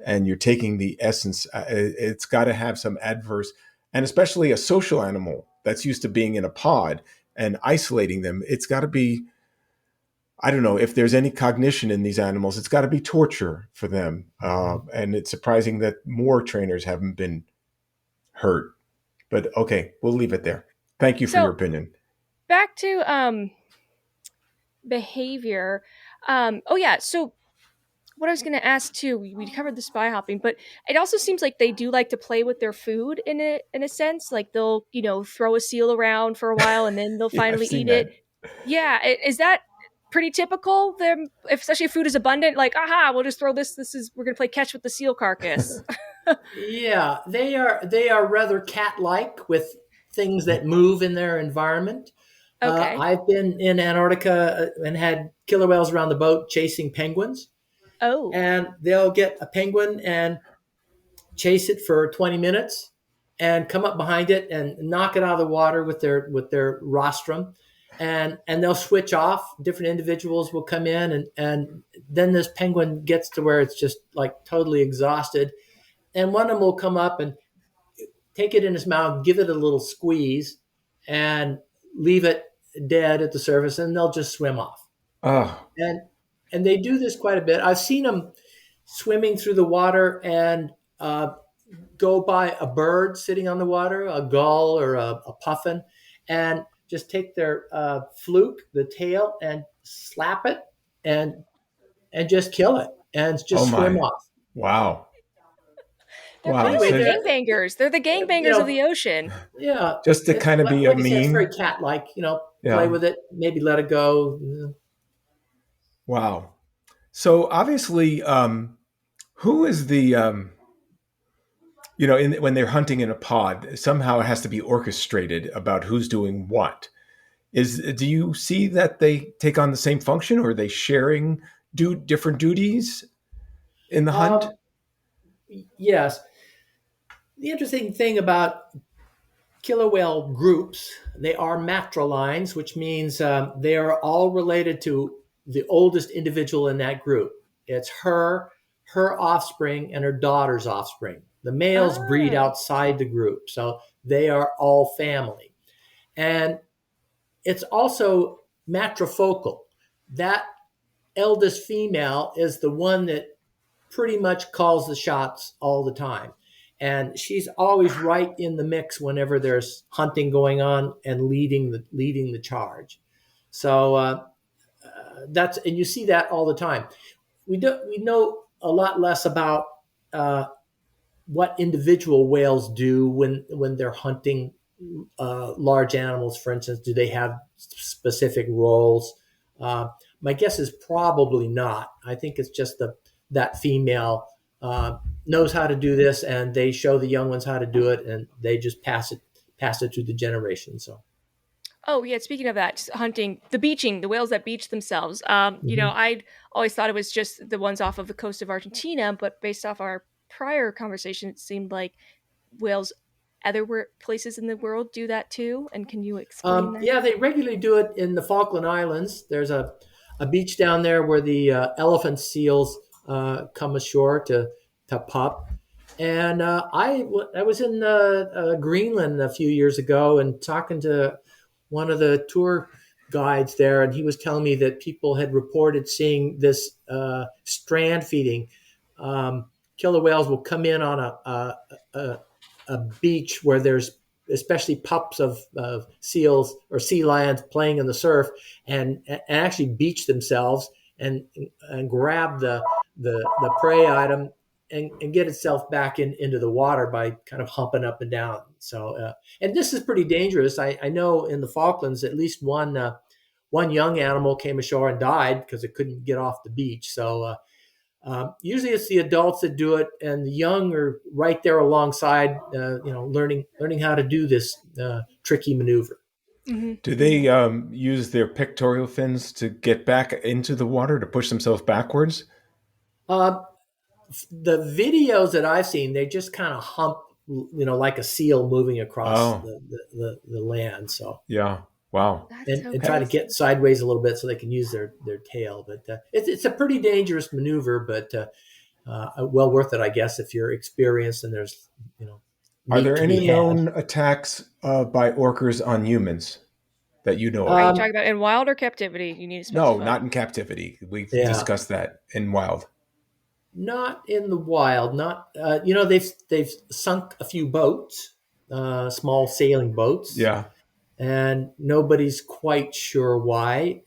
Speaker 2: And you're taking the essence. It's got to have some adverse, and especially a social animal that's used to being in a pod and isolating them. It's got to be, I don't know if there's any cognition in these animals. It's got to be torture for them. And it's surprising that more trainers haven't been hurt. But okay, we'll leave it there. Thank you for your
Speaker 1: So
Speaker 2: opinion.
Speaker 1: back to behavior. Oh yeah, so what I was going to ask too, we covered the spy hopping, but it also seems like they do like to play with their food in a sense. Like they'll, throw a seal around for a while and then they'll
Speaker 2: Yeah, I've
Speaker 1: finally
Speaker 2: seen
Speaker 1: eat it.
Speaker 2: that.
Speaker 1: Yeah, is that pretty typical? Them, especially if food is abundant, like, aha, we'll just throw this. We're gonna play catch with the seal carcass.
Speaker 3: Yeah, they are rather cat-like with things that move in their environment.
Speaker 1: Okay.
Speaker 3: I've been in Antarctica and had killer whales around the boat chasing penguins,
Speaker 1: Oh.
Speaker 3: and they'll get a penguin and chase it for 20 minutes and come up behind it and knock it out of the water with their rostrum, and they'll switch off. Different individuals will come in, and then this penguin gets to where it's just like totally exhausted, and one of them will come up and take it in his mouth, give it a little squeeze, and leave it dead at the surface, and they'll just swim off.
Speaker 2: Oh,
Speaker 3: And and they do this quite a bit. I've seen them swimming through the water and go by a bird sitting on the water, a gull or a puffin, and just take their fluke, the tail, and slap it and just kill it and
Speaker 2: oh
Speaker 3: just swim
Speaker 2: my.
Speaker 3: off.
Speaker 2: Wow.
Speaker 1: They're
Speaker 2: Wow.
Speaker 3: Anyway,
Speaker 1: classic
Speaker 2: So
Speaker 1: gangbangers. They're the
Speaker 3: you
Speaker 1: gangbangers of
Speaker 3: know,
Speaker 1: the ocean.
Speaker 3: yeah,
Speaker 2: just to
Speaker 3: it's
Speaker 2: kind of be a
Speaker 3: like I said, it's very
Speaker 2: meme.
Speaker 3: cat-like. Play
Speaker 2: Yeah.
Speaker 3: with it, maybe let it go.
Speaker 2: Wow. So obviously, who is the when they're hunting in a pod, somehow it has to be orchestrated about who's doing what. Do you see that they take on the same function, or are they sharing different duties in the hunt?
Speaker 3: Um, yes, the interesting thing about killer whale groups, they are matrilines, which means they are all related to the oldest individual in that group. It's her offspring, and her daughter's offspring. The males breed
Speaker 1: Oh.
Speaker 3: outside the group, so they are all family. And it's also matrifocal. That eldest female is the one that pretty much calls the shots all the time. And she's always right in the mix whenever there's hunting going on and leading the charge. So and you see that all the time. We know a lot less about uh, what individual whales do when they're hunting large animals. For instance, do they have specific roles? My guess is probably not. I think it's just that female knows how to do this, and they show the young ones how to do it, and they just pass it through the generation. So.
Speaker 1: Oh yeah, speaking of that, just hunting, the beaching, the whales that beach themselves.
Speaker 3: Mhm.
Speaker 1: I'd always thought it was just the ones off of the coast of Argentina, but based off our prior conversation, it seemed like whales other places in the world do that too. And can you explain that?
Speaker 3: Yeah, they regularly do it in the Falkland Islands. There's a beach down there where the elephant seals come ashore to pup. And I was in Greenland a few years ago and talking to one of the tour guides there, and he was telling me that people had reported seeing this strand feeding. Killer whales will come in on a beach where there's especially pups of seals or sea lions playing in the surf, and actually beach themselves and grab the prey item and get itself back into the water by kind of humping up and down. So and this is pretty dangerous. I know in the Falklands at least one young animal came ashore and died because it couldn't get off the beach. So usually it's the adults that do it, and the young are right there alongside, learning how to do this tricky maneuver.
Speaker 1: Mm-hmm.
Speaker 2: Do they use their pectoral fins to get back into the water to push themselves backwards?
Speaker 3: Uh, the videos that I've seen, they just kind of hump, like a seal moving across
Speaker 2: Oh,
Speaker 3: the land. So
Speaker 2: yeah. Wow.
Speaker 1: That's so
Speaker 3: and try to
Speaker 1: crazy.
Speaker 3: get sideways a little bit so they can use their tail. But it's a pretty dangerous maneuver, but well worth it, I guess, if you're experienced and there's
Speaker 2: Are
Speaker 3: meat
Speaker 2: there
Speaker 3: to be
Speaker 2: any
Speaker 3: had.
Speaker 2: known attacks by orcas on humans that you know
Speaker 1: Are
Speaker 2: of?
Speaker 1: you
Speaker 3: Um,
Speaker 1: talking about in wild or captivity? You need to
Speaker 2: No,
Speaker 1: specify.
Speaker 2: not in captivity. We've
Speaker 3: yeah,
Speaker 2: discussed that in wild.
Speaker 3: not in the wild. Not they've sunk a few boats, small sailing boats,
Speaker 2: Yeah.
Speaker 3: and nobody's quite sure why.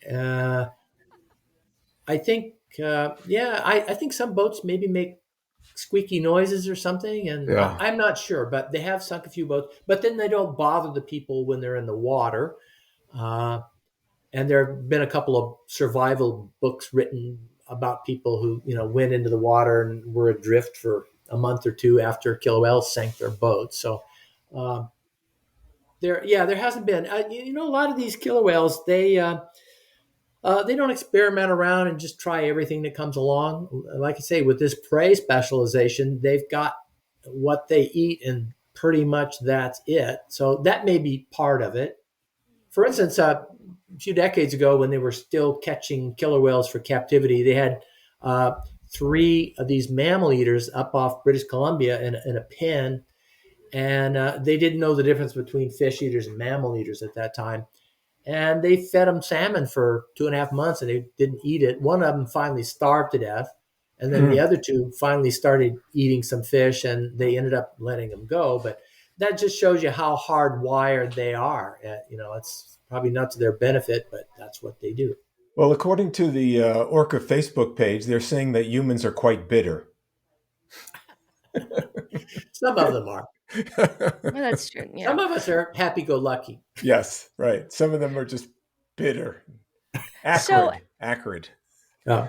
Speaker 3: I think I think some boats maybe make squeaky noises or something, and
Speaker 2: Yeah.
Speaker 3: I'm not sure, but they have sunk a few boats. But then they don't bother the people when they're in the water. Uh, and there have been a couple of survival books written about people who went into the water and were adrift for a month or two after killer whales sank their boat. So um, there hasn't been a lot of these killer whales. They don't experiment around and just try everything that comes along. Like I say, with this prey specialization, they've got what they eat, and pretty much that's it. So that may be part of it. For instance, a few decades ago, when they were still catching killer whales for captivity, they had uh, three of these mammal eaters up off British Columbia in a pen, and they didn't know the difference between fish eaters and mammal eaters at that time. And they fed them salmon for 2.5 months, and they didn't eat it. One of them finally starved to death, and then the
Speaker 2: Hmm.
Speaker 3: other two finally started eating some fish, and they ended up letting them go. But that just shows you how hardwired they are. It's probably not to their benefit, but that's what they do.
Speaker 2: Well, according to the Orca Facebook page, they're saying that humans are quite bitter.
Speaker 3: Some of them are.
Speaker 1: Well, that's true. Yeah.
Speaker 3: Some of us are happy-go-lucky.
Speaker 2: Yes, right. Some of them are just bitter,
Speaker 1: So
Speaker 2: acrid.
Speaker 3: Yeah.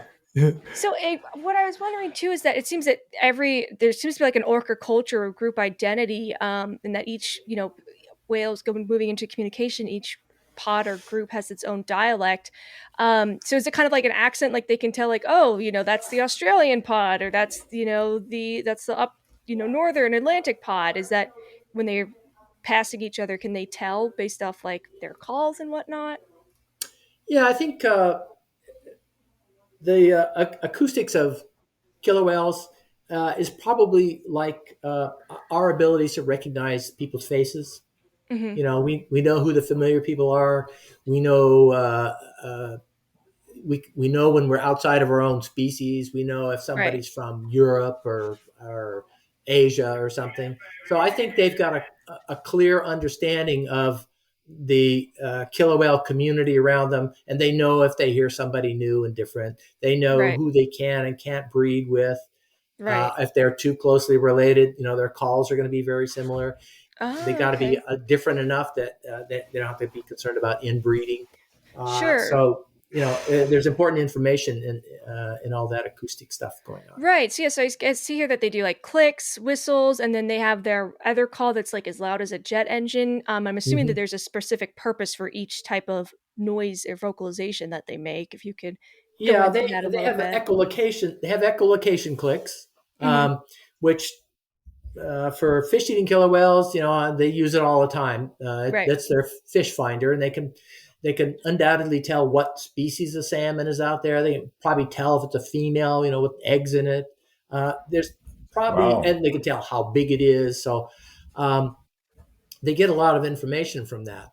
Speaker 1: So what I was wondering too is that it seems that there seems to be like an orca culture or group identity, and that each whales moving into communication, each pod or group has its own dialect. So is it kind of like an accent, like they can tell, like, oh, that's the Australian pod, or that's that's the up northern Atlantic pod? Is that when they're passing each other, can they tell based off like their calls and whatnot?
Speaker 3: Yeah, I think the acoustics of killer whales is probably like our abilities to recognize people's faces.
Speaker 1: Mm-hmm.
Speaker 3: We know who the familiar people are. We know we know when we're outside of our own species. We know if
Speaker 1: Right.
Speaker 3: somebody's from Europe or Asia or something. So I think they've got a clear understanding of the killer whale community around them, and they know if they hear somebody new and different. They know
Speaker 1: Right.
Speaker 3: who they can and can't breed with.
Speaker 1: Right.
Speaker 3: If they're too closely related, their calls are going to be very similar. They
Speaker 1: Oh,
Speaker 3: got to be
Speaker 1: okay.
Speaker 3: different enough that they don't have to be concerned about inbreeding.
Speaker 1: Sure.
Speaker 3: So there's important information in all that acoustic stuff going on.
Speaker 1: Right. So yeah, so I see here that they do like clicks, whistles, and then they have their other call that's like as loud as a jet engine. I'm assuming that
Speaker 3: Mm-hmm.
Speaker 1: there's a specific purpose for each type of noise or vocalization that they make. If you could go
Speaker 3: Yeah,
Speaker 1: into
Speaker 3: they
Speaker 1: that a
Speaker 3: they
Speaker 1: little
Speaker 3: have
Speaker 1: bit.
Speaker 3: echolocation. They have echolocation clicks,
Speaker 1: Hmm.
Speaker 3: which for fish eating killer whales, they use it all the time.
Speaker 1: Right.
Speaker 3: That's their fish finder, and they can undoubtedly tell what species of salmon is out there. They can probably tell if it's a female, with eggs in it. There's probably,
Speaker 2: Wow.
Speaker 3: and they can tell how big it is. So um, they get a lot of information from that.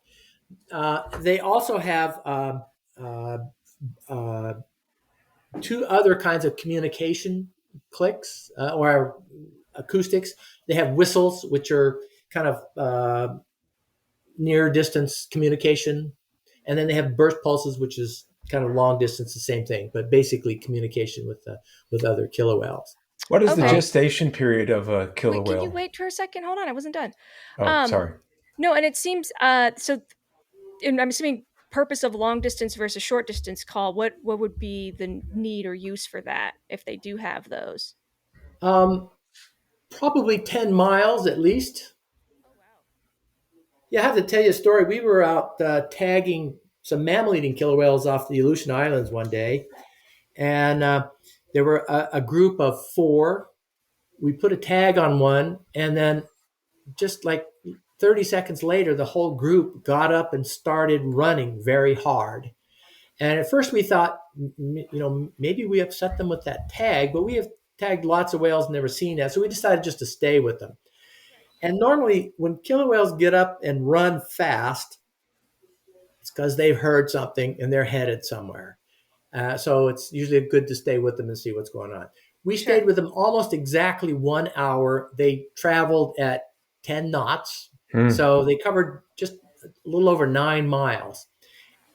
Speaker 3: They also have uh, uh, two other kinds of communication clicks or acoustics. They have whistles, which are kind of near distance communication. And then they have burst pulses, which is kind of long distance, the same thing, but basically communication with other killer whales.
Speaker 2: What is the
Speaker 1: Okay.
Speaker 2: gestation period of a killer
Speaker 1: Wait, can you
Speaker 2: whale?
Speaker 1: wait for a second? Hold on, I wasn't done.
Speaker 2: Oh,
Speaker 1: Um,
Speaker 2: sorry.
Speaker 1: no, and it seems so. And I'm assuming purpose of long distance versus short distance call. What would be the need or use for that if they do have those?
Speaker 3: Um, Probably 10 miles at least.
Speaker 1: Oh wow.
Speaker 3: Yeah, I have to tell you a story. We were out tagging some mammal eating killer whales off the Aleutian Islands one day, and there were a group of four. We put a tag on one, and then just like 30 seconds later, the whole group got up and started running very hard. And at first we thought, maybe we upset them with that tag, but we have tagged lots of whales, never seen that. So we decided just to stay with them.
Speaker 1: Right.
Speaker 3: And normally when killer whales get up and run fast, it's because they've heard something and they're headed somewhere. So it's usually good to stay with them and see what's going on. We stayed
Speaker 1: Sure.
Speaker 3: with them almost exactly 1 hour. They traveled at 10 knots.
Speaker 2: Hmm.
Speaker 3: So they covered just a little over 9 miles.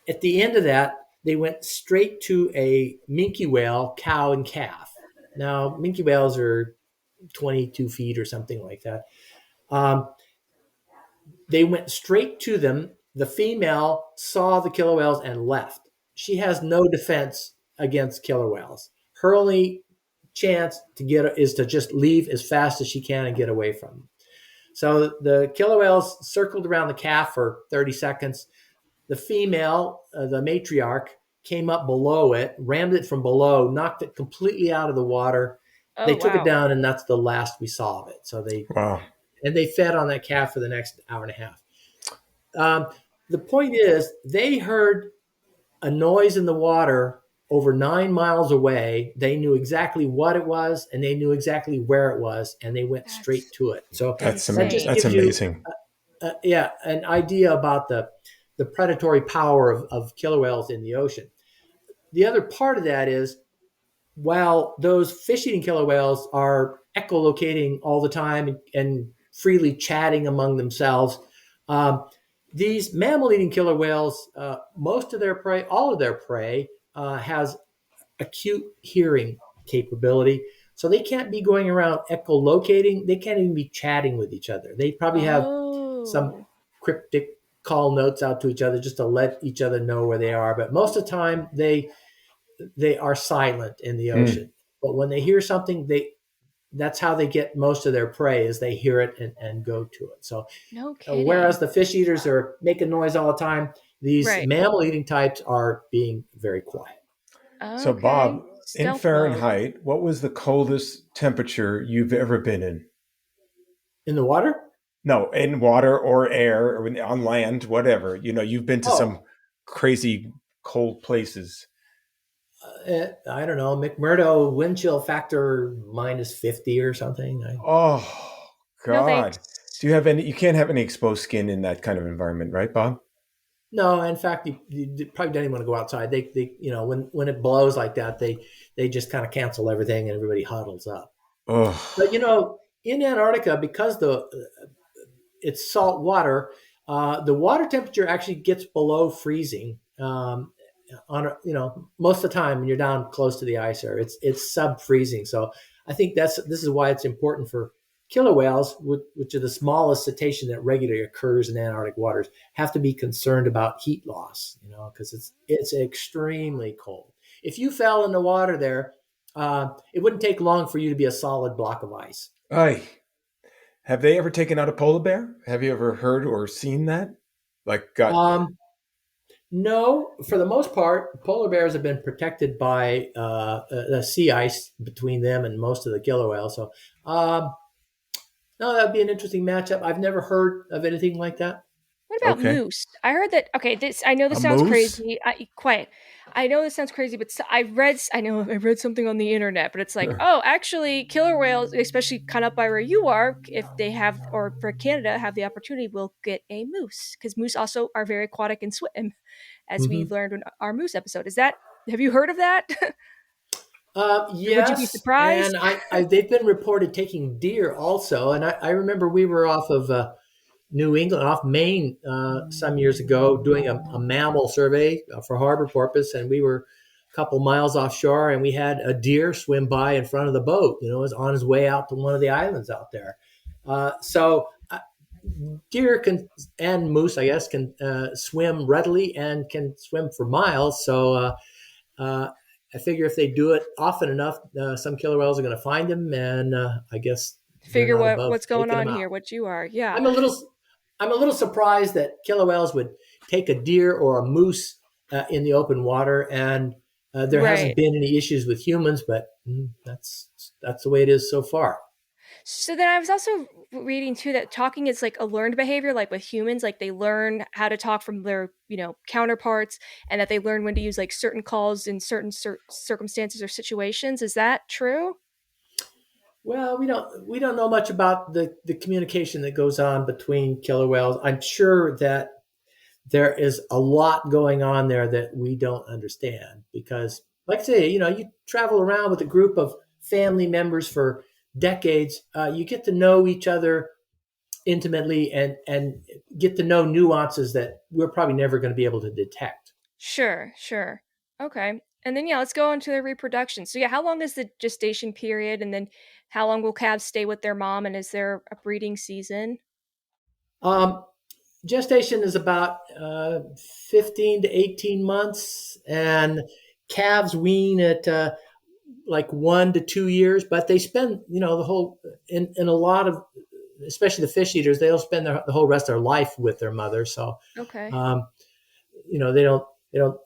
Speaker 3: At the end of that, they went straight to a minke whale, cow and calf. Now, minke whales are 22 feet or something like that. Um, they went straight to them. The female saw the killer whales and left. She has no defense against killer whales. Her only chance to get is to just leave as fast as she can and get away from them. So the killer whales circled around the calf for 30 seconds. The female, the matriarch, came up below it, rammed it from below, knocked it completely out of the water. They
Speaker 1: Oh
Speaker 3: took it
Speaker 1: wow.
Speaker 3: down, and that's the last we saw of it. So
Speaker 2: Wow.
Speaker 3: they fed on that calf for the next hour and a half. The point is, they heard a noise in the water over 9 miles away. They knew exactly what it was, and they knew exactly where it was, and they went straight
Speaker 1: That's
Speaker 3: to it. So that just
Speaker 1: insane.
Speaker 2: That's
Speaker 3: gives you,
Speaker 2: amazing.
Speaker 3: an idea about the predatory power of killer whales in the ocean. The other part of that is, while those fish-eating killer whales are echolocating all the time and freely chatting among themselves, these mammal-eating killer whales, most of their prey, all of their prey, has acute hearing capability. So they can't be going around echolocating. They can't even be chatting with each other. They probably have some
Speaker 1: Oh,
Speaker 3: cryptic call notes out to each other just to let each other know where they are. But most of the time, they are silent in the
Speaker 2: Mm.
Speaker 3: ocean. But when they hear something, they that's how they get most of their prey is they hear it and go to it. So
Speaker 1: no
Speaker 3: whereas
Speaker 1: kidding.
Speaker 3: the fish eaters are making noise all the time, these
Speaker 1: Right.
Speaker 3: mammal eating types are being very quiet.
Speaker 2: So,
Speaker 1: Okay.
Speaker 2: Bob, in
Speaker 1: Stealth mode.
Speaker 2: Fahrenheit, what was the coldest temperature you've ever been in?
Speaker 3: In the water?
Speaker 2: No, in water or air or on land, whatever. You've been to some
Speaker 3: Oh,
Speaker 2: crazy cold places.
Speaker 3: I don't know, McMurdo wind chill factor -50 or something.
Speaker 2: Oh,
Speaker 1: No
Speaker 2: God.
Speaker 1: thanks.
Speaker 2: Do you have any? You can't have any exposed skin in that kind of environment, right, Bob?
Speaker 3: No, in fact, you probably don't even want to go outside. When it blows like that, they just kind of cancel everything and everybody huddles up.
Speaker 2: Oh,
Speaker 3: But in Antarctica, because the it's salt water, the water temperature actually gets below freezing. Most of the time when you're down close to the ice, or it's sub freezing. So I think this is why it's important for killer whales, which are the smallest cetacean that regularly occurs in Antarctic waters, have to be concerned about heat loss. Because it's extremely cold. If you fell in the water there, it wouldn't take long for you to be a solid block of ice.
Speaker 2: ay. Have they ever taken out a polar bear? Have you ever heard or seen that? Like, got
Speaker 3: Um, No, for the most part, polar bears have been protected by the sea ice between them and most of the killer whales. So, no, that'd be an interesting matchup. I've never heard of anything like that.
Speaker 1: What about
Speaker 2: okay,
Speaker 1: moose? I heard that. Okay, this I know
Speaker 2: a
Speaker 1: this sounds
Speaker 2: moose?
Speaker 1: crazy. Quiet. I know this sounds crazy, but I know I read something on the internet, but it's like, oh, actually, killer whales, especially kind of up by where you are, if they have, or for Canada, have the opportunity, will get a moose because moose also are very aquatic and swim, as we
Speaker 3: Hmm.
Speaker 1: learned in our moose episode. Is that? Have you heard of that? Or would you be
Speaker 3: Yes, and
Speaker 1: surprised?
Speaker 3: they've been reported taking deer also. And I remember we were off of New England, off Maine, some years ago, doing a mammal survey for harbor porpoise, and we were a couple miles offshore, and we had a deer swim by in front of the boat. It was on his way out to one of the islands out there. So deer can and moose, I guess, can swim readily and can swim for miles. So uh, I figure if they do it often enough, some killer whales are going to find them, and I guess they're
Speaker 1: Figure
Speaker 3: not above
Speaker 1: what's going
Speaker 3: taking them
Speaker 1: on
Speaker 3: out.
Speaker 1: here? What you are? Yeah.
Speaker 3: I'm a little I'm a little surprised that killer whales would take a deer or a moose in the open water, and there hasn't
Speaker 1: Right.
Speaker 3: been any issues with humans, but that's the way it is so far.
Speaker 1: So then I was also reading too that talking is like a learned behavior, like with humans, like they learn how to talk from their, counterparts, and that they learn when to use like certain calls in certain circumstances or situations. Is that true?
Speaker 3: Well, we don't know much about the communication that goes on between killer whales. I'm sure that there is a lot going on there that we don't understand because, like I say, you travel around with a group of family members for decades. You get to know each other intimately and get to know nuances that we're probably never going to be able to detect.
Speaker 1: Sure, sure. Okay. And then yeah, let's go on to their reproduction. So yeah, how long is the gestation period, and then how long will calves stay with their mom, and is there a breeding season?
Speaker 3: Um, Gestation is about 15 to 18 months, and calves wean at like 1 to 2 years, but they spend, the whole, in a lot of, especially the fish eaters, they'll spend the whole rest of their life with their mother. So,
Speaker 1: Okay.
Speaker 3: um,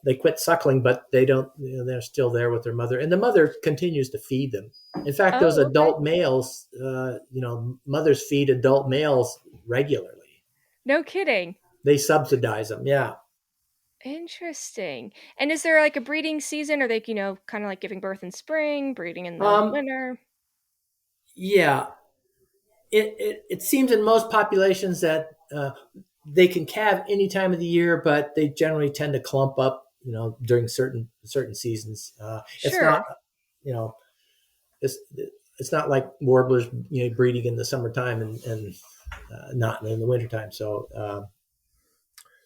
Speaker 3: they quit suckling, but they don't, they're still there with their mother, and the mother continues to feed them. In fact, those
Speaker 1: Oh, okay.
Speaker 3: adult males, mothers feed adult males regularly.
Speaker 1: No kidding.
Speaker 3: They subsidize them. Yeah.
Speaker 1: Interesting. And is there like a breeding season? Are they, kind of like giving birth in spring, breeding in the
Speaker 3: Um,
Speaker 1: winter?
Speaker 3: yeah. It seems in most populations that they can calve any time of the year, but they generally tend to clump up, during certain seasons. It's
Speaker 1: Sure.
Speaker 3: not, you know, it's it's not like warblers, breeding in the summertime and not in the wintertime. So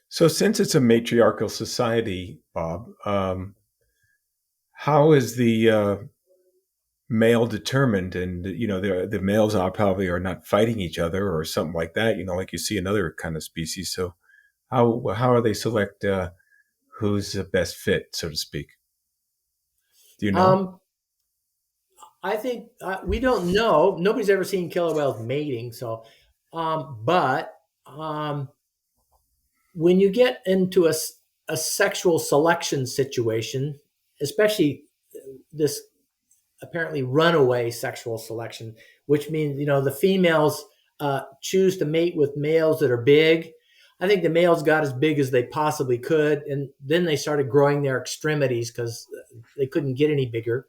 Speaker 2: So, since it's a matriarchal society, Bob, how is the male determined, and the males are probably are not fighting each other or something like that. Like you see another kind of species. So how are they select who's the best fit, so to speak? Do you know?
Speaker 3: Um, I think we don't know. Nobody's ever seen killer whales mating. So, but when you get into a sexual selection situation, especially this apparently runaway sexual selection, which means the females choose to mate with males that are big. I think the males got as big as they possibly could, and then they started growing their extremities because they couldn't get any bigger.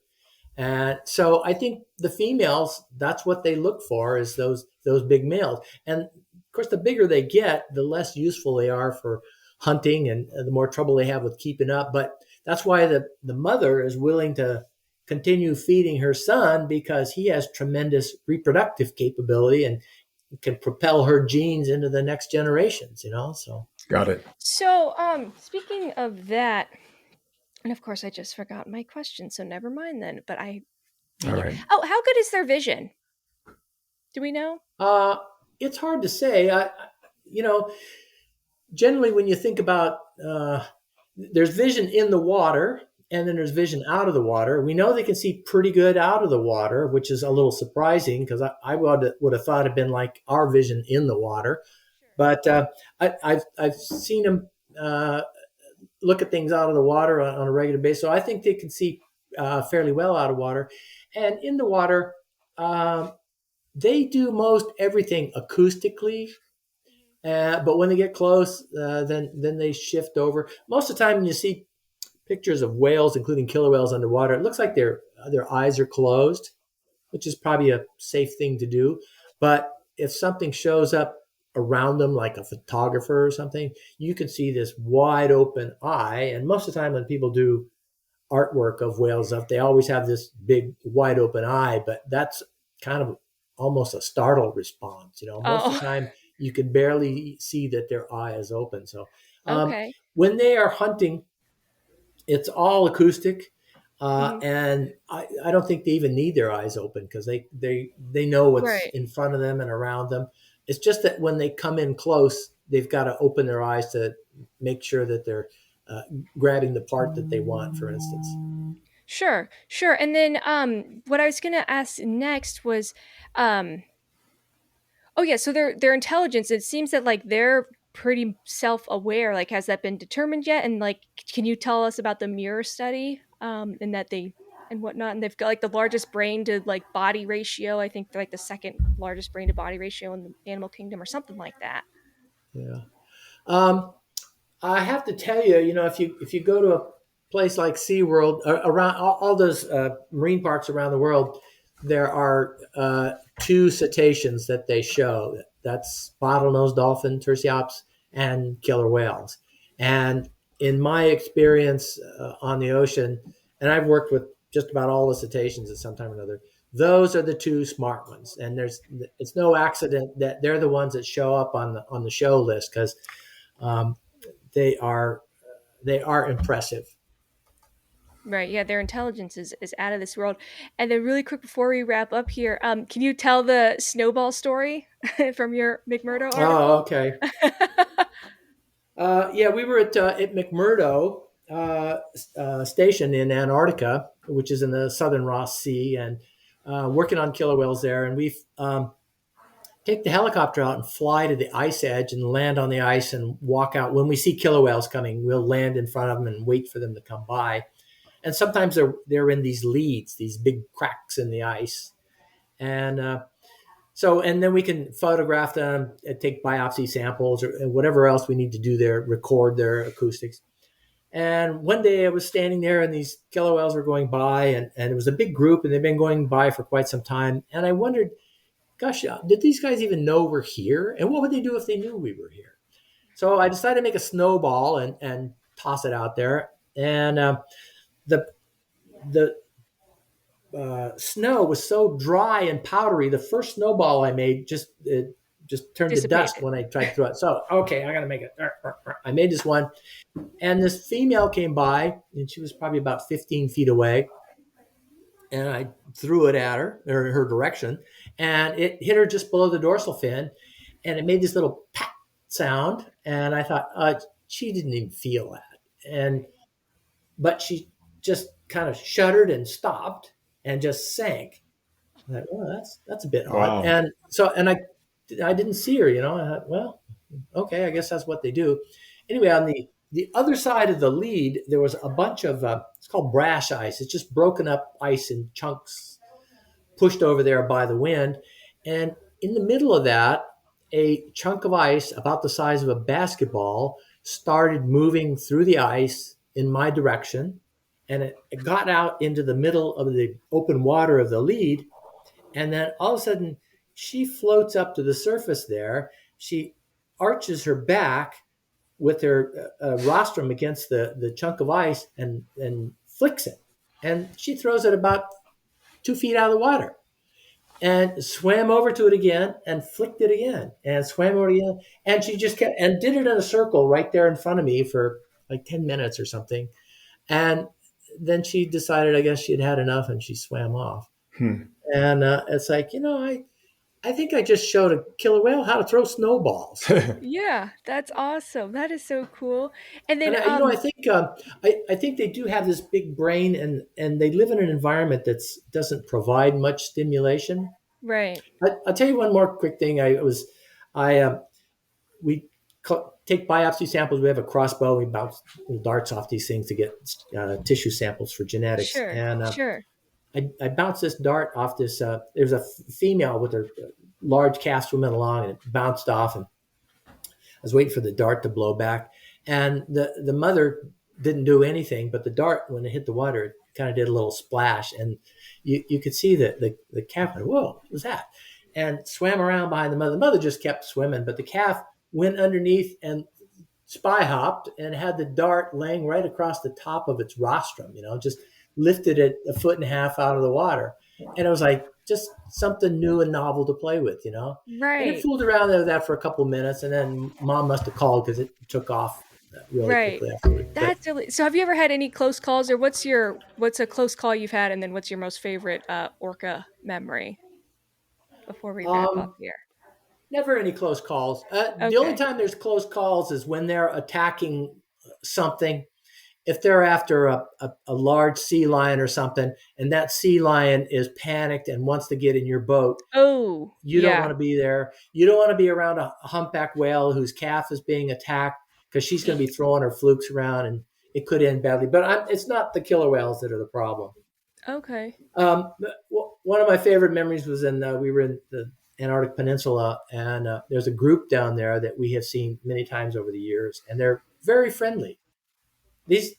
Speaker 3: And so I think the females, that's what they look for, is those big males. And of course, the bigger they get, the less useful they are for hunting, and the more trouble they have with keeping up. But that's why the mother is willing to continue feeding her son, because he has tremendous reproductive capability and can propel her genes into the next generations. So
Speaker 2: Got it.
Speaker 1: So, speaking of that, and of course, I just forgot my question, so never mind then. But
Speaker 2: All
Speaker 1: dang it.
Speaker 2: right.
Speaker 1: Oh, how good is their vision? Do we know?
Speaker 3: uh, it's hard to say. You know, Generally, when you think about there's vision in the water, and then there's vision out of the water. We know they can see pretty good out of the water, which is a little surprising, because I would have thought it'd been like our vision in the water. But I've seen them look at things out of the water on a regular basis, so I think they can see fairly well out of water. And in the water, they do most everything acoustically. But when they get close, then they shift over. Most of the time, when you see pictures of whales, including killer whales underwater, it looks like their eyes are closed, which is probably a safe thing to do. But if something shows up around them, like a photographer or something, you can see this wide open eye. And most of the time, when people do artwork of whales up, they always have this big wide open eye. But that's kind of almost a startled response. Most of
Speaker 1: Oh,
Speaker 3: the time, you can barely see that their eye is open. So
Speaker 1: okay.
Speaker 3: when they are hunting, it's all acoustic.
Speaker 1: Hmm.
Speaker 3: And I don't think they even need their eyes open, because they know what's
Speaker 1: Right.
Speaker 3: in front of them and around them. It's just that when they come in close, they've got to open their eyes to make sure that they're uh, grabbing the part that they want, for instance.
Speaker 1: Sure, sure. And then what I was gonna ask next was um oh yeah, so their intelligence, it seems that like they're pretty self-aware. Like, has that been determined yet? And like, can you tell us about the mirror study? And that they and whatnot, and they've got like the largest brain to like body ratio. I think they're like the second largest brain to body ratio in the animal kingdom or something like that.
Speaker 3: Yeah. Um, I have to tell you, if you go to a place like SeaWorld, around all those marine parks around the world, there are two cetaceans that they show. That's bottlenose dolphin, Tursiops, and killer whales. And in my experience on the ocean, and I've worked with just about all the cetaceans at some time or another, those are the two smart ones. And it's no accident that they're the ones that show up on the show list, because um, they are they are impressive.
Speaker 1: Right. Yeah, their intelligence is out of this world. And then really quick before we wrap up here, can you tell the snowball story from your McMurdo
Speaker 3: Oh,
Speaker 1: article?
Speaker 3: okay. Yeah, we were at McMurdo Station in Antarctica, which is in the southern Ross Sea, and working on killer whales there. And we take the helicopter out and fly to the ice edge and land on the ice and walk out. When we see killer whales coming, we'll land in front of them and wait for them to come by. And sometimes they're in these leads, these big cracks in the ice, and and then we can photograph them, take biopsy samples, or whatever else we need to do there, record their acoustics. And one day I was standing there, and these killer whales were going by, and it was a big group, and they've been going by for quite some time. And I wondered, gosh, did these guys even know we're here? And what would they do if they knew we were here? So I decided to make a snowball and toss it out there. And the the snow was so dry and powdery. The first snowball I made just turned to dust
Speaker 1: Dissipated.
Speaker 3: when I tried to throw it. So okay, I got to make it. I made this one, and this female came by, and she was probably about 15 feet away, and I threw it at her or her direction, and it hit her just below the dorsal fin, and it made this little pat sound. And I thought, she didn't even feel that, and but she just kind of shuddered and stopped and just sank. I thought, well, that's a bit odd.
Speaker 2: Wow.
Speaker 3: And so, and I didn't see her. I thought, well, okay, I guess that's what they do. Anyway, on the other side of the lead, there was a bunch of it's called brash ice. It's just broken up ice in chunks pushed over there by the wind. And in the middle of that, a chunk of ice about the size of a basketball started moving through the ice in my direction. And it got out into the middle of the open water of the lead. And then all of a sudden, she floats up to the surface there. She arches her back with her rostrum against the chunk of ice and flicks it. And she throws it about 2 feet out of the water and swam over to it again and flicked it again and swam over again. And she just kept and did it in a circle right there in front of me for like 10 minutes or something. And then she decided, I guess she'd had enough, and she swam off.
Speaker 2: Hmm.
Speaker 3: And it's like, I think I just showed a killer whale how to throw snowballs.
Speaker 1: Yeah, that's awesome. That is so cool. And then
Speaker 3: And I think I think they do have this big brain, and they live in an environment that doesn't provide much stimulation.
Speaker 1: right.
Speaker 3: I'll tell you one more quick thing. We take biopsy samples. We have a crossbow. We bounce darts off these things to get tissue samples for genetics.
Speaker 1: Sure.
Speaker 3: And
Speaker 1: Sure.
Speaker 3: I bounced this dart off this. There was a female with her large calf swimming along, and it bounced off. And I was waiting for the dart to blow back, and the mother didn't do anything, but the dart, when it hit the water, it kind of did a little splash, and you could see that the calf went, "Whoa, what was that?" And swam around behind the mother. The mother just kept swimming, but the calf went underneath and spy hopped and had the dart laying right across the top of its rostrum, just lifted it a foot and a half out of the water. And it was like just something new and novel to play with, And it
Speaker 1: Right.
Speaker 3: fooled around there with that for a couple of minutes, and then mom must have called because it took off really
Speaker 1: Right.
Speaker 3: quickly afterward. But
Speaker 1: That's really so have you ever had any close calls, or what's a close call you've had, and then what's your most favorite orca memory before we wrap up
Speaker 3: um,
Speaker 1: here?
Speaker 3: never any close calls. The only
Speaker 1: Okay.
Speaker 3: time there's close calls is when they're attacking something. If they're after a large sea lion or something, and that sea lion is panicked and wants to get in your boat,
Speaker 1: Oh,
Speaker 3: you don't want
Speaker 1: yeah.
Speaker 3: to be there. You don't want to be around a humpback whale whose calf is being attacked, because she's going to be throwing her flukes around, and it could end badly. But it's not the killer whales that are the problem.
Speaker 1: Okay.
Speaker 3: One of my favorite memories was we were in the Antarctic Peninsula, and there's a group down there that we have seen many times over the years, and they're very friendly. These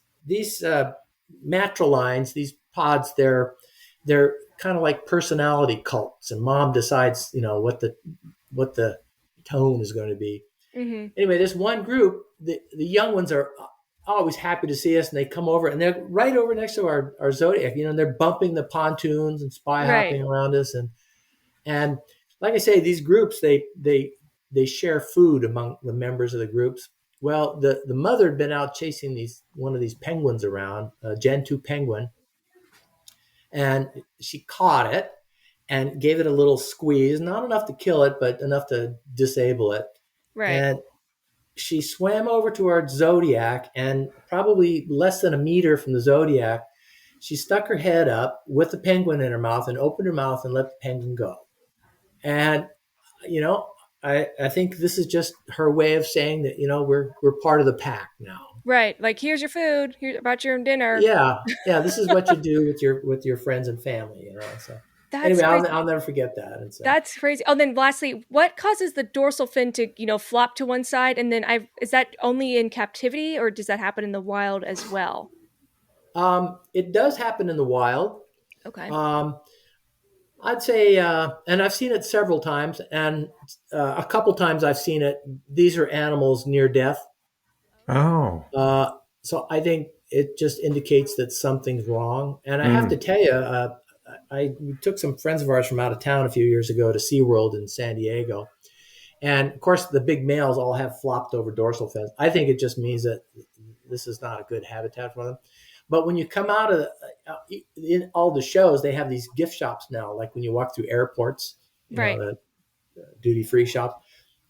Speaker 3: matrolines, these pods, they're kind of like personality cults, and mom decides, what the tone is going to be.
Speaker 1: Mhm.
Speaker 3: Anyway, this one group, the young ones are always happy to see us, and they come over, and they're right over next to our Zodiac, and they're bumping the pontoons and spy
Speaker 1: Right.
Speaker 3: hopping around us, and like I say, these groups they share food among the members of the groups. Well, the mother had been out chasing one of these penguins around, a Gen 2 penguin, and she caught it and gave it a little squeeze, not enough to kill it, but enough to disable it.
Speaker 1: Right.
Speaker 3: And she swam over to our Zodiac, and probably less than a meter from the Zodiac, she stuck her head up with the penguin in her mouth and opened her mouth and let the penguin go. And you know, I think this is just her way of saying that we're part of the pack now.
Speaker 1: Right. Like, here's your food. Here's about your dinner.
Speaker 3: Yeah, yeah. This is what you do with your friends and family. So
Speaker 1: That's
Speaker 3: anyway, I'll
Speaker 1: crazy.
Speaker 3: I'll never forget that. And so
Speaker 1: That's crazy. Oh, then lastly, what causes the dorsal fin to, flop to one side? And then is that only in captivity, or does that happen in the wild as well?
Speaker 3: it does happen in the wild.
Speaker 1: Okay.
Speaker 3: Um, I'd say, and I've seen it several times, and a couple times I've seen it. These are animals near death.
Speaker 2: Oh.
Speaker 3: So I think it just indicates that something's wrong. And I have to
Speaker 2: Mm.
Speaker 3: tell you, we took some friends of ours from out of town a few years ago to SeaWorld in San Diego. And of course, the big males all have flopped over dorsal fins. I think it just means that this is not a good habitat for them. But when you come out in all the shows, they have these gift shops now. Like when you walk through airports,
Speaker 1: Right.
Speaker 3: the duty free shop,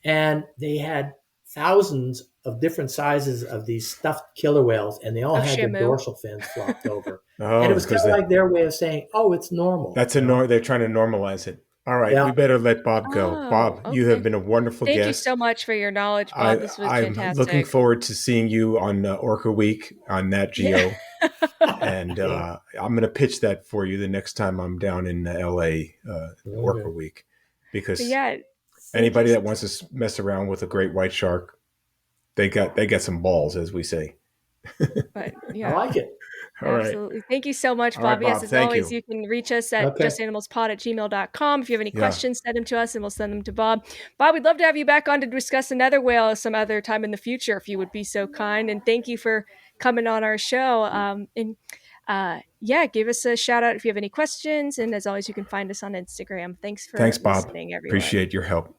Speaker 3: and they had thousands of different sizes of these stuffed killer whales, and they all had their
Speaker 1: Shamu.
Speaker 3: dorsal fins flopped over. And it
Speaker 2: Oh,
Speaker 3: was kind
Speaker 2: because
Speaker 3: of like their way of saying, "Oh, it's normal."
Speaker 2: that's they're trying to normalize it. All right, we
Speaker 3: Yeah.
Speaker 2: better let Bob go.
Speaker 1: Oh,
Speaker 2: Bob, you have
Speaker 1: okay.
Speaker 2: been a wonderful
Speaker 1: Thank you
Speaker 2: guest.
Speaker 1: so much for your knowledge, Bob. This was
Speaker 2: I'm looking
Speaker 1: fantastic.
Speaker 2: forward to seeing you on Orca Week on Nat
Speaker 1: Yeah.
Speaker 2: Geo, and I'm going to pitch that for you the next time I'm down in LA, Orca Week, because
Speaker 1: Yeah.
Speaker 2: anybody that wants to mess around with a great white shark, they got some balls, as we say.
Speaker 1: But
Speaker 3: I
Speaker 1: yeah.
Speaker 3: like it.
Speaker 2: All right.
Speaker 1: Absolutely. Thank you so much,
Speaker 2: All right,
Speaker 1: Bob. Yes,
Speaker 2: Bob.
Speaker 1: as
Speaker 2: Thank
Speaker 1: always,
Speaker 2: you.
Speaker 1: you can reach us at
Speaker 3: Okay.
Speaker 1: justanimalspod@gmail.com. If you have any
Speaker 2: Yeah.
Speaker 1: questions, send them to us and we'll send them to Bob. Bob, we'd love to have you back on to discuss another whale some other time in the future, if you would be so kind. And thank you for coming on our show. Give us a shout out if you have any questions. And as always, you can find us on Instagram. Thanks
Speaker 2: Thanks,
Speaker 1: for
Speaker 2: Bob.
Speaker 1: listening, everyone.
Speaker 2: Appreciate your help.